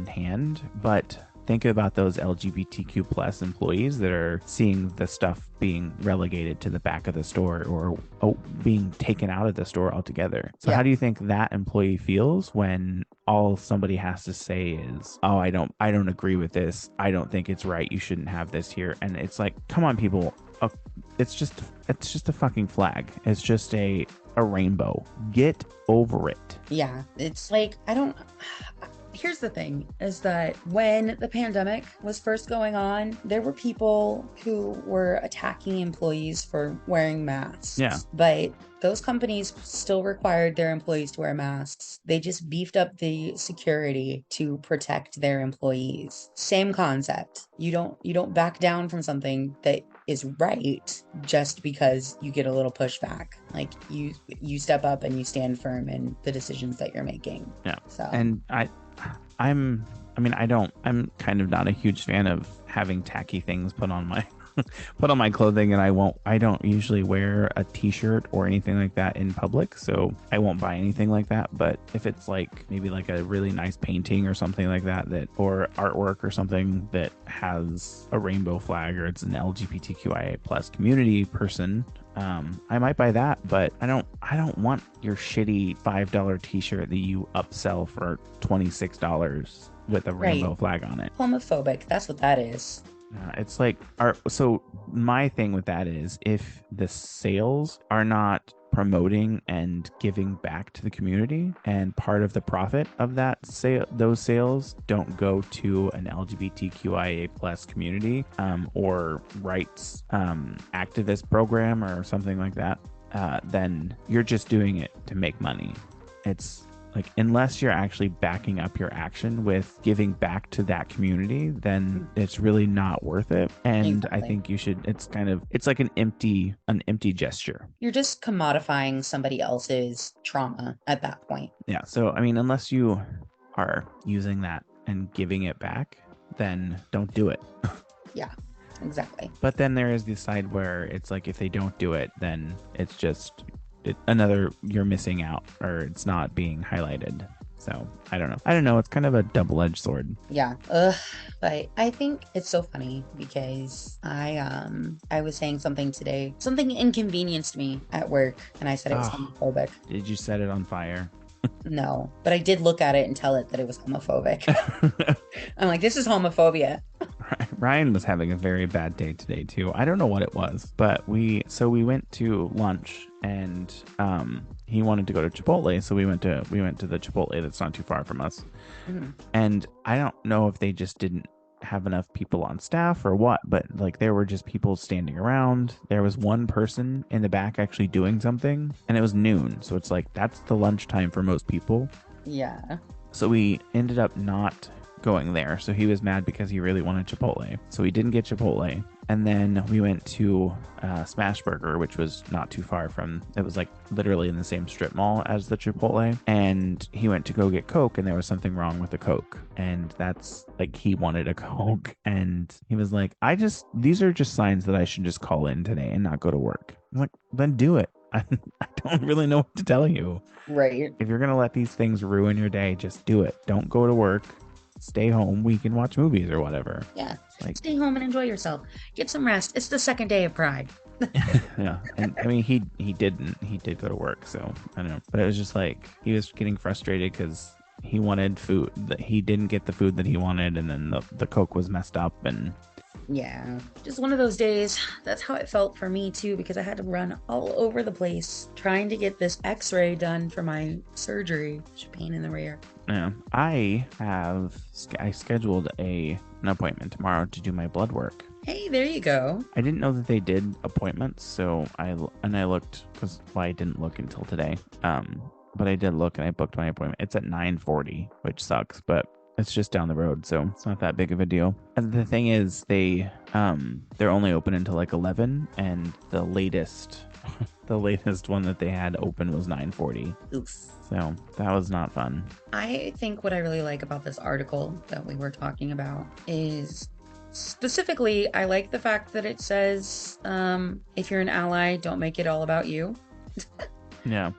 hand. But think about those LGBTQ plus employees that are seeing the stuff being relegated to the back of the store, or being taken out of the store altogether. So how do you think that employee feels when all somebody has to say is, "Oh, I don't agree with this. I don't think it's right. You shouldn't have this here." And it's like, come on, people. It's just a fucking flag. It's just a rainbow. Get over it. Yeah. It's like, here's the thing, is that when the pandemic was first going on, there were people who were attacking employees for wearing masks. Yeah. But those companies still required their employees to wear masks. They just beefed up the security to protect their employees. Same concept. You don't back down from something that is right just because you get a little pushback. Like, you step up and you stand firm in the decisions that you're making. Yeah. So, and I'm kind of not a huge fan of having tacky things put on my clothing, and I don't usually wear a t-shirt or anything like that in public, so I won't buy anything like that. But if it's like maybe like a really nice painting or something like that, or artwork or something that has a rainbow flag, or it's an LGBTQIA plus community person, I might buy that. But I don't want your shitty $5 t-shirt that you upsell for $26 with a rainbow flag on it. Homophobic, that's what that is. It's like, so my thing with that is, if the sales are not promoting and giving back to the community, and part of the profit of those sales don't go to an LGBTQIA plus community or rights activist program or something like that, then you're just doing it to make money. It's like, unless you're actually backing up your action with giving back to that community, then it's really not worth it. And I think it's like an empty gesture. You're just commodifying somebody else's trauma at that point. Yeah. So, I mean, unless you are using that and giving it back, then don't do it. Yeah, exactly. But then there is the side where it's like, if they don't do it, then it's just you're missing out, or it's not being highlighted. So I don't know. It's kind of a double-edged sword. Yeah. But I think it's so funny because I was saying something today, something inconvenienced me at work, and I said it was homophobic. Did you set it on fire? No, but I did look at it and tell it that it was homophobic. I'm like, this is homophobia. Ryan was having a very bad day today too. I don't know what it was, but we went to lunch, and he wanted to go to Chipotle, so we went to the Chipotle that's not too far from us. Mm-hmm. And I don't know if they just didn't have enough people on staff or what, but like, there were just people standing around. There was one person in the back actually doing something, and it was noon, so it's like, that's the lunchtime for most people. Yeah. So we ended up not going there. So he was mad because he really wanted Chipotle. So we didn't get Chipotle. And then we went to Smash Burger, which was not too far from, it was like literally in the same strip mall as the Chipotle. And he went to go get Coke, and there was something wrong with the Coke. And that's like, he wanted a Coke. And he was like, these are just signs that I should just call in today and not go to work. I'm like, then do it. I don't really know what to tell you. Right. If you're going to let these things ruin your day, just do it. Don't go to work. Stay home. We can watch movies or whatever. Yeah. Like, stay home and enjoy yourself. Get some rest. It's the second day of Pride. yeah. And I mean, he didn't. He did go to work. So I don't know. But it was just like, he was getting frustrated because he wanted food. That he didn't get the food that he wanted. And then the Coke was messed up. And yeah, just one of those days. That's how it felt for me too, because I had to run all over the place trying to get this x-ray done for my surgery. It's a pain in the rear. yeah, I scheduled an appointment tomorrow to do my blood work. Hey, there you go. I didn't know that they did appointments, so I looked, because I didn't look until today. But I did look and I booked my appointment. It's at 9:40, which sucks, but it's just down the road, so it's not that big of a deal. And the thing is, they're only open until like 11, and the latest one that they had open was 9:40. Oof. So that was not fun. I think what I really like about this article that we were talking about is specifically, I like the fact that it says, if you're an ally, don't make it all about you. Yeah.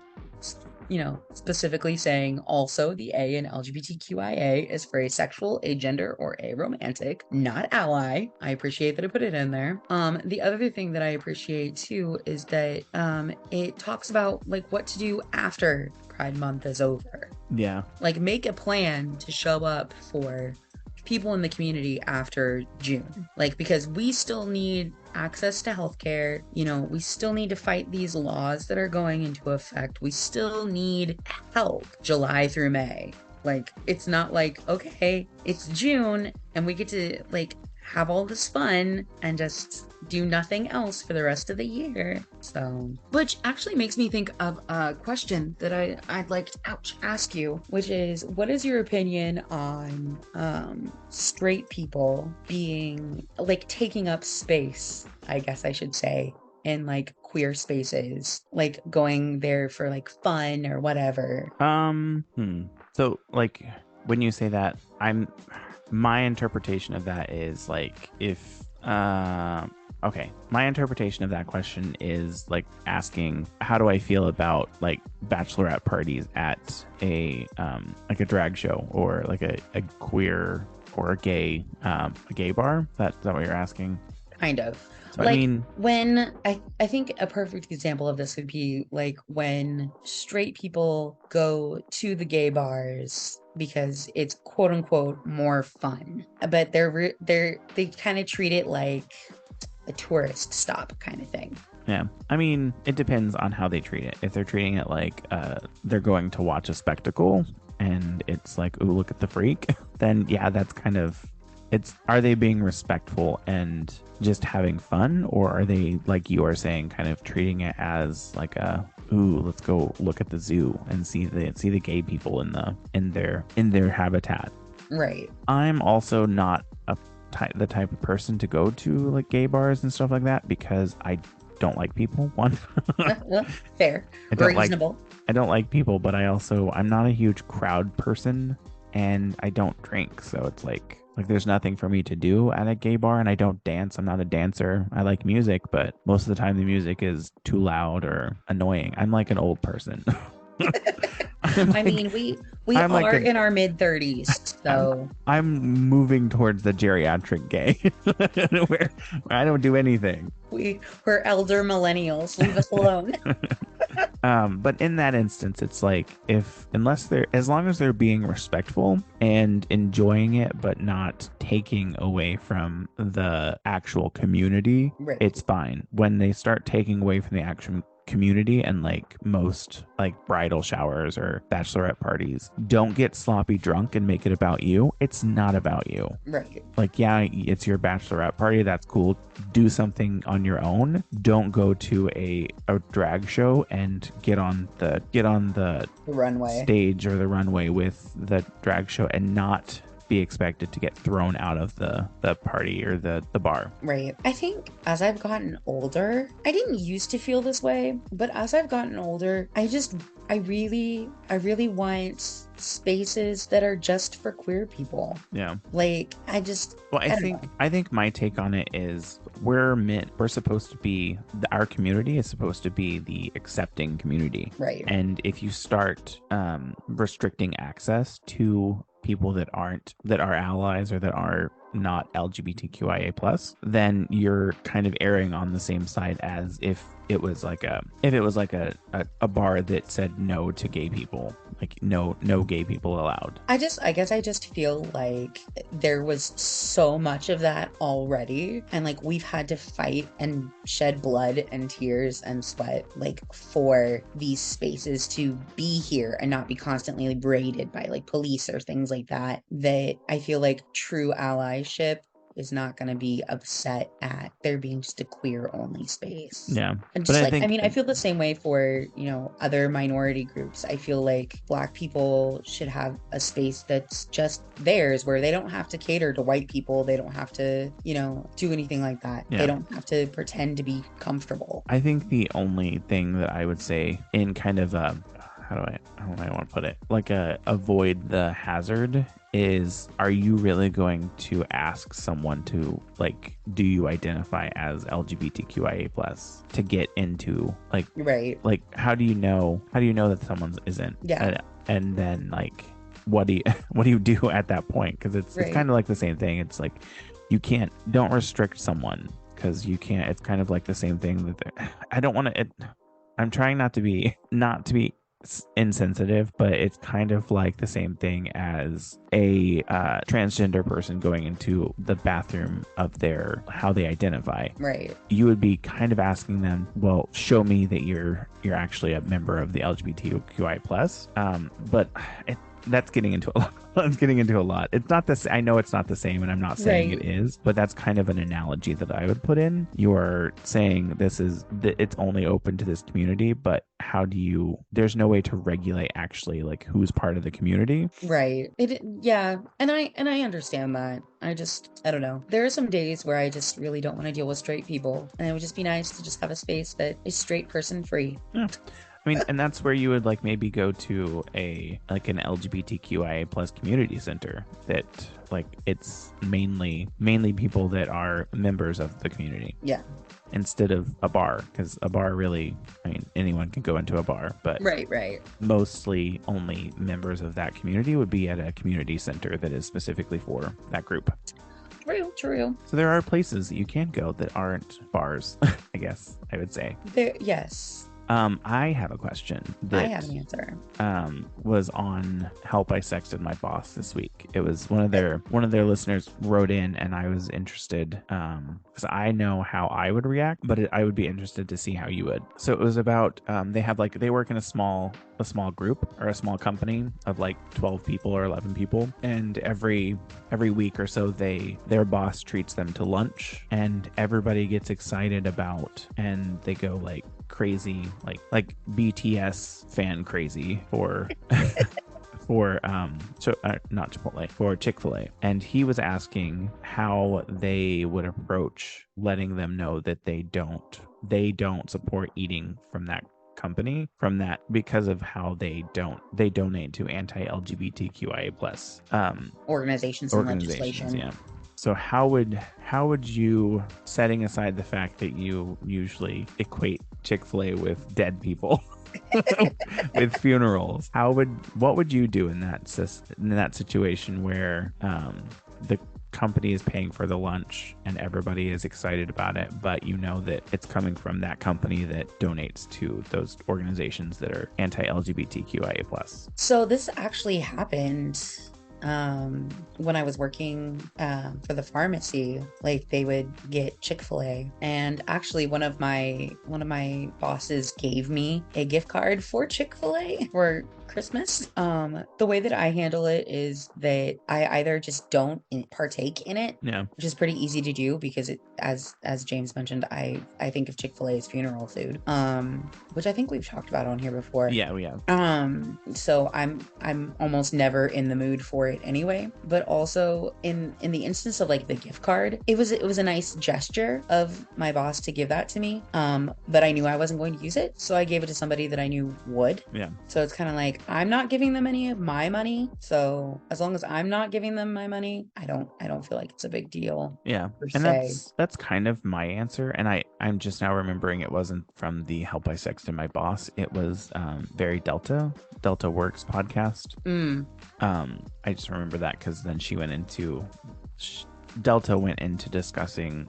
Specifically saying also the A in LGBTQIA is for asexual, agender, or aromantic, not ally. I appreciate that I put it in there. The other thing that I appreciate too is that it talks about like what to do after Pride Month is over. Yeah. Like make a plan to show up for people in the community after June. Like, because we still need access to healthcare, we still need to fight these laws that are going into effect. We still need help July through May. Like, it's not like, okay, it's June and we get to like have all this fun and just do nothing else for the rest of the year. So, which actually makes me think of a question that I'd like to ask you, which is, what is your opinion on straight people being like taking up space, I guess I should say, in like queer spaces, like going there for like fun or whatever? So like when you say that, my interpretation of that is like, if okay, my interpretation of that question is like asking, how do I feel about like bachelorette parties at a like a drag show or like a queer or a gay bar? Is that what you're asking? Kind of. So, like, I mean, when I think a perfect example of this would be like when straight people go to the gay bars because it's quote unquote more fun, but they kind of treat it like a tourist stop kind of thing. Yeah, I mean, it depends on how they treat it. If they're treating it like they're going to watch a spectacle and it's like, ooh, look at the freak, then yeah, that's kind of, are they being respectful and just having fun, or are they, like you are saying, kind of treating it as like a, ooh, let's go look at the zoo and see the gay people in their habitat. Right. I'm also not the type of person to go to like gay bars and stuff like that, because I don't like people. One, fair, reasonable. I don't like people, but I'm not a huge crowd person, and I don't drink, so it's like there's nothing for me to do at a gay bar, and I don't dance. I'm not a dancer. I like music, but most of the time the music is too loud or annoying. I'm like an old person. I mean, we I'm are like in our mid-30s, so I'm moving towards the geriatric gay, where I don't do anything. We're elder millennials. Leave us alone. But in that instance, it's like, as long as they're being respectful and enjoying it, but not taking away from the actual community, Right. It's fine. When they start taking away from the actual community and like most like bridal showers or bachelorette parties, don't get sloppy drunk and make it about you. It's not about you. Right. Like, yeah, it's your bachelorette party. That's cool. Do something on your own. Don't go to a drag show and get on the Runway. stage or the runway with the drag show and not be expected to get thrown out of the party or the bar. Right. I think as I've gotten older, I didn't used to feel this way, but as I've gotten older, I really want spaces that are just for queer people. Yeah. Like, I think my take on it is we're supposed to be, our community is supposed to be the accepting community. Right. And if you start restricting access to people that are allies or that are not LGBTQIA+, then you're kind of erring on the same side as if it was like a bar that said no to gay people, like no gay people allowed. I guess I just feel like there was so much of that already, and like we've had to fight and shed blood and tears and sweat like for these spaces to be here and not be constantly braided by like police or things like that I feel like true allyship is not going to be upset at there being just a queer only space. Yeah. And just I feel the same way for, other minority groups. I feel like Black people should have a space that's just theirs, where they don't have to cater to white people. They don't have to, do anything like that. Yeah. They don't have to pretend to be comfortable. I think the only thing that I would say in kind of how do I want to put it? Like avoid the hazard is, are you really going to ask someone to like, do you identify as LGBTQIA+ to get into like, right? Like, how do you know that someone isn't? Yeah. And then like, what do you do at that point? Because it's kind of like the same thing. It's like, don't restrict someone because you can't. It's kind of like the same thing that I don't want to. I'm trying not to be insensitive, but it's kind of like the same thing as a transgender person going into the bathroom of how they identify. Right. You would be kind of asking them, well, show me that you're actually a member of the LGBTQI+. But that's getting into a lot. It's getting into a lot. It's not this. I know it's not the same, and I'm not saying it is, but that's kind of an analogy that I would put in. You're saying it's only open to this community, but there's no way to regulate actually like who's part of the community. Right. Yeah. And I understand that. I don't know. There are some days where I just really don't want to deal with straight people, and it would just be nice to just have a space that is straight person free. Yeah. I mean, and that's where you would like maybe go to an LGBTQIA+ community center that like it's mainly people that are members of the community. Yeah. Instead of a bar, because a bar really, I mean, anyone can go into a bar, but right. Mostly only members of that community would be at a community center that is specifically for that group. True. So there are places that you can go that aren't bars, I guess I would say. Yes. I have a question that I have an answer. Was on Help I Sexted My Boss this week. It was one of their listeners wrote in, and I was interested because I know how I would react, but I would be interested to see how you would. So it was about they work in a small group or a small company of like 12 people or 11 people, and every week or so their boss treats them to lunch, and everybody gets excited about, and they go like crazy, like BTS fan crazy for not Chipotle, for Chick-fil-A. And he was asking how they would approach letting them know that they don't support eating from that company, because of how they donate to anti-LGBTQIA+ organizations and legislation. Yeah. So how would you, setting aside the fact that you usually equate Chick-fil-A with dead people, with funerals, what would you do in that situation where the company is paying for the lunch and everybody is excited about it, but you know that it's coming from that company that donates to those organizations that are anti-LGBTQIA+? So this actually happened when I was working for the pharmacy, like they would get Chick-fil-A. And actually one of my bosses gave me a gift card for Chick-fil-A for Christmas. The way that I handle it is that I either just don't partake in it, Yeah. which is pretty easy to do because it, as James mentioned, I think of Chick-fil-A as funeral food, which I think we've talked about on here before. Yeah, we have. So I'm almost never in the mood for it anyway. But also in the instance of like the gift card, it was a nice gesture of my boss to give that to me. But I knew I wasn't going to use it, so I gave it to somebody that I knew would. Yeah. So it's kind of like I'm not giving them any of my money. So as long as I'm not giving them my money, I don't feel like it's a big deal. Yeah. Per And se. that's kind of my answer. And I'm just now remembering it wasn't from the Help I Sexted My Boss. It was very Delta Works podcast. I just remember that because then she went into Delta went into discussing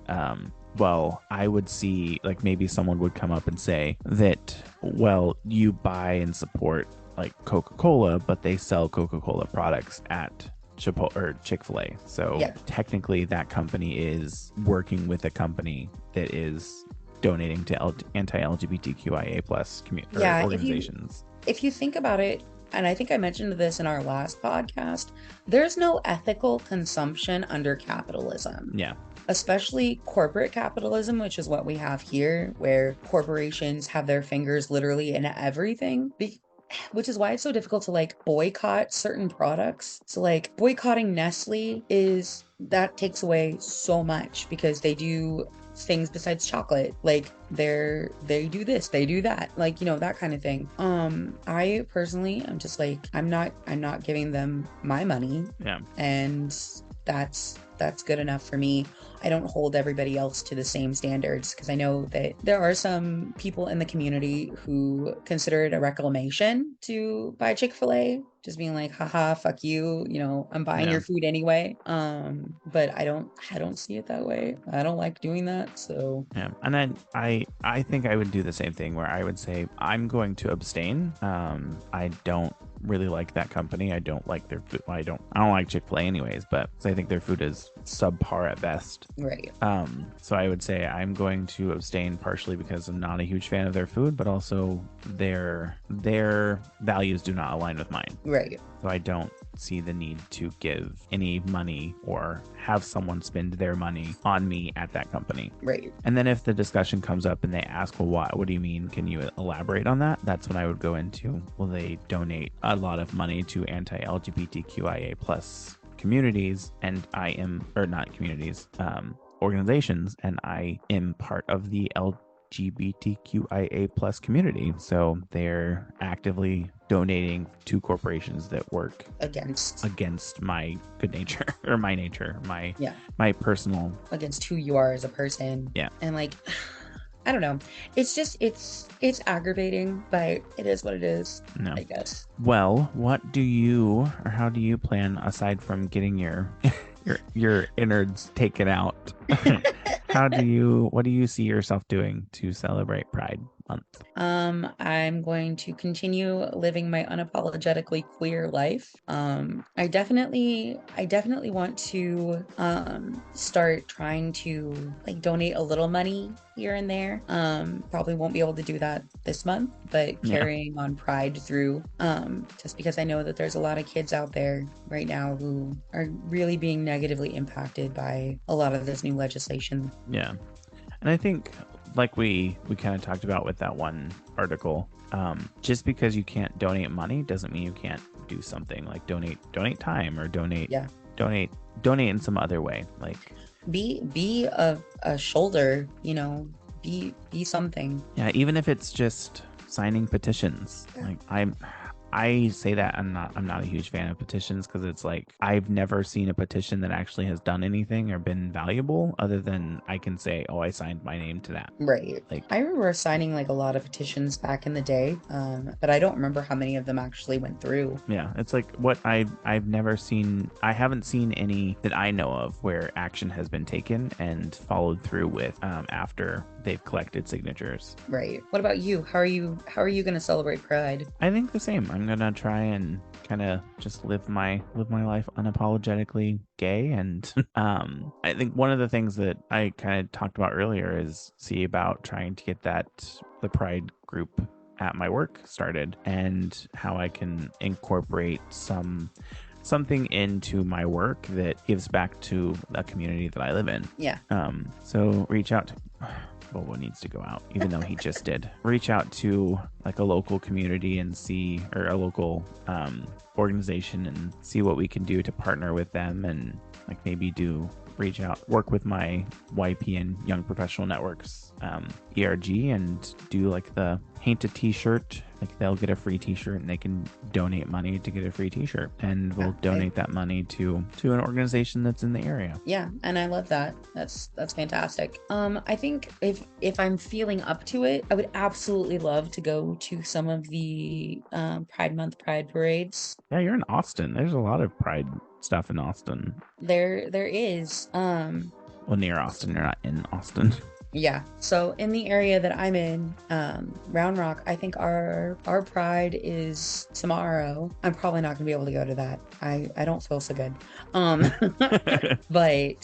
well, I would see like maybe someone would come up and say that, well, you buy and support like Coca-Cola, but they sell Coca-Cola products at Chipotle or Chick-fil-A. So Yeah. technically that company is working with a company that is donating to anti-LGBTQIA plus Yeah, organizations. if you think about it, and I think I mentioned this in our last podcast, there's no ethical consumption under capitalism. Yeah. Especially corporate capitalism, which is what we have here, where corporations have their fingers literally in everything. Which is why it's so difficult to like boycott certain products. So like boycotting Nestle that takes away so much because they do things besides chocolate. Like they do this, they do that, like, that kind of thing. I personally am just like, I'm not giving them my money. Yeah. And that's good enough for me. I don't hold everybody else to the same standards because I know that there are some people in the community who consider it a reclamation to buy Chick-fil-A, just being like, haha, fuck you, I'm buying Yeah. your food anyway. But I don't see it that way. I don't like doing that. So Yeah. And then I think I would do the same thing where I would say I'm going to abstain. I don't really like that company. I don't like their food. I don't like Chick-fil-A anyways, but I think their food is subpar at best. right. So I would say I'm going to abstain partially because I'm not a huge fan of their food, but also their values do not align with mine. Right. So I don't see the need to give any money or have someone spend their money on me at that company. Right. And then if the discussion comes up and they ask, well, what do you mean? Can you elaborate on that? That's when I would go into, well, they donate a lot of money to anti-LGBTQIA plus communities, and I am, or not communities, organizations, and I am part of the LGBTQIA plus community. So they're actively donating to corporations that work against my good nature or my nature, my personal, against who you are as a person. Yeah. And like, I don't know. It's just it's aggravating, but it is what it is. No. I guess. Well, how do you plan, aside from getting your innards taken out? What do you see yourself doing to celebrate Pride Month? I'm going to continue living my unapologetically queer life. I definitely want to start trying to like donate a little money here and there. Probably won't be able to do that this month, but carrying on Pride through, just because I know that there's a lot of kids out there right now who are really being negatively impacted by a lot of this new legislation. Yeah. And I think, like we kind of talked about with that one article, just because you can't donate money doesn't mean you can't do something like donate time or donate in some other way. Like be a shoulder, be something. Yeah, even if it's just signing petitions. Like I say that I'm not a huge fan of petitions because it's like I've never seen a petition that actually has done anything or been valuable other than I can say, oh, I signed my name to that. Right. Like I remember signing like a lot of petitions back in the day, but I don't remember how many of them actually went through. Yeah, it's like what I've never seen. I haven't seen any that I know of where action has been taken and followed through with after they've collected signatures. Right. What about you? How are you going to celebrate Pride? I think the same. I'm gonna try and kind of just live my life unapologetically gay, and I think one of the things that I kind of talked about earlier is see about trying to get the Pride group at my work started, and how I can incorporate something into my work that gives back to a community that I live in. Yeah. So reach out to Bobo needs to go out, even though he just did. Reach out to like a local community and see, or a local organization, and see what we can do to partner with them, and like maybe reach out, work with my YP and Young Professional Networks ERG, and do like the paint a t-shirt. Like they'll get a free t-shirt and they can donate money to get a free t-shirt, and we'll donate that money to an organization that's in the area. Yeah, and I love that. That's fantastic. I think if I'm feeling up to it, I would absolutely love to go to some of the Pride Month Pride parades. Yeah, you're in Austin. There's a lot of Pride stuff in Austin. There is. Well, near Austin. You're not in Austin. Yeah. So in the area that I'm in, Round Rock, I think our Pride is tomorrow. I'm probably not gonna be able to go to that. I don't feel so good. But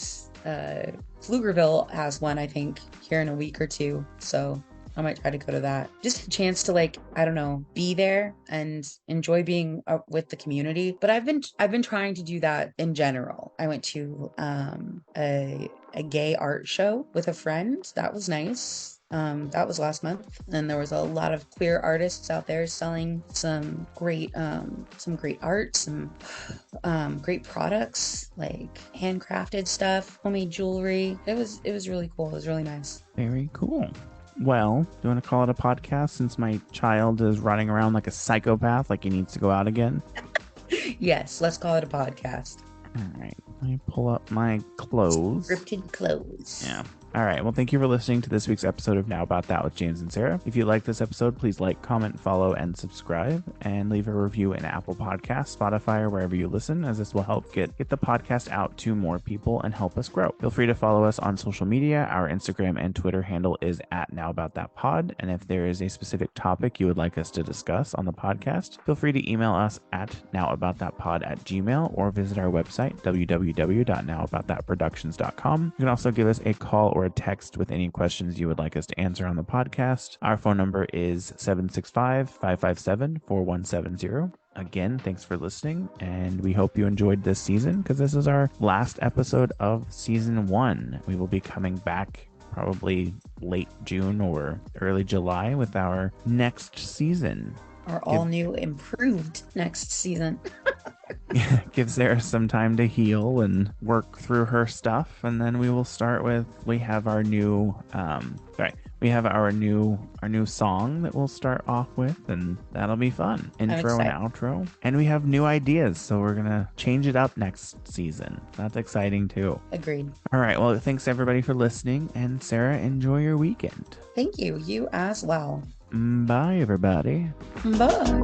Pflugerville has one, I think, here in a week or two. So I might try to go to that. Just a chance to, like, I don't know, be there and enjoy being with the community. But I've been trying to do that in general. I went to a gay art show with a friend. That was nice. That was last month, and there was a lot of queer artists out there selling some great art, some great products, like handcrafted stuff, homemade jewelry. It was really cool. It was really nice. Very cool. Well, do you want to call it a podcast since my child is running around like a psychopath, like he needs to go out again? Yes, let's call it a podcast. All right. Let me pull up my clothes. Scripted clothes. Yeah. All right. Well, thank you for listening to this week's episode of Now About That with James and Sarah. If you like this episode, please like, comment, follow, and subscribe, and leave a review in Apple Podcasts, Spotify, or wherever you listen, as this will help get the podcast out to more people and help us grow. Feel free to follow us on social media. Our Instagram and Twitter handle is @NowAboutThatPod. And if there is a specific topic you would like us to discuss on the podcast, feel free to email us at nowaboutthatpod@gmail.com, or visit our website, www.nowaboutthatproductions.com. You can also give us a call or a text with any questions you would like us to answer on the podcast. Our phone number is 765-557-4170. Again, thanks for listening, and we hope you enjoyed this season, because this is our last episode of season 1. We will be coming back probably late June or early July with our next season. Our all new improved next season. Give Sarah some time to heal and work through her stuff, and then we will start with, we have our new song that we'll start off with, and that'll be fun. Intro and outro. And we have new ideas, so we're gonna change it up next season. That's exciting too. Agreed. All right, well, thanks everybody for listening, and Sarah, enjoy your weekend. Thank you. You as well. Bye, everybody. Bye.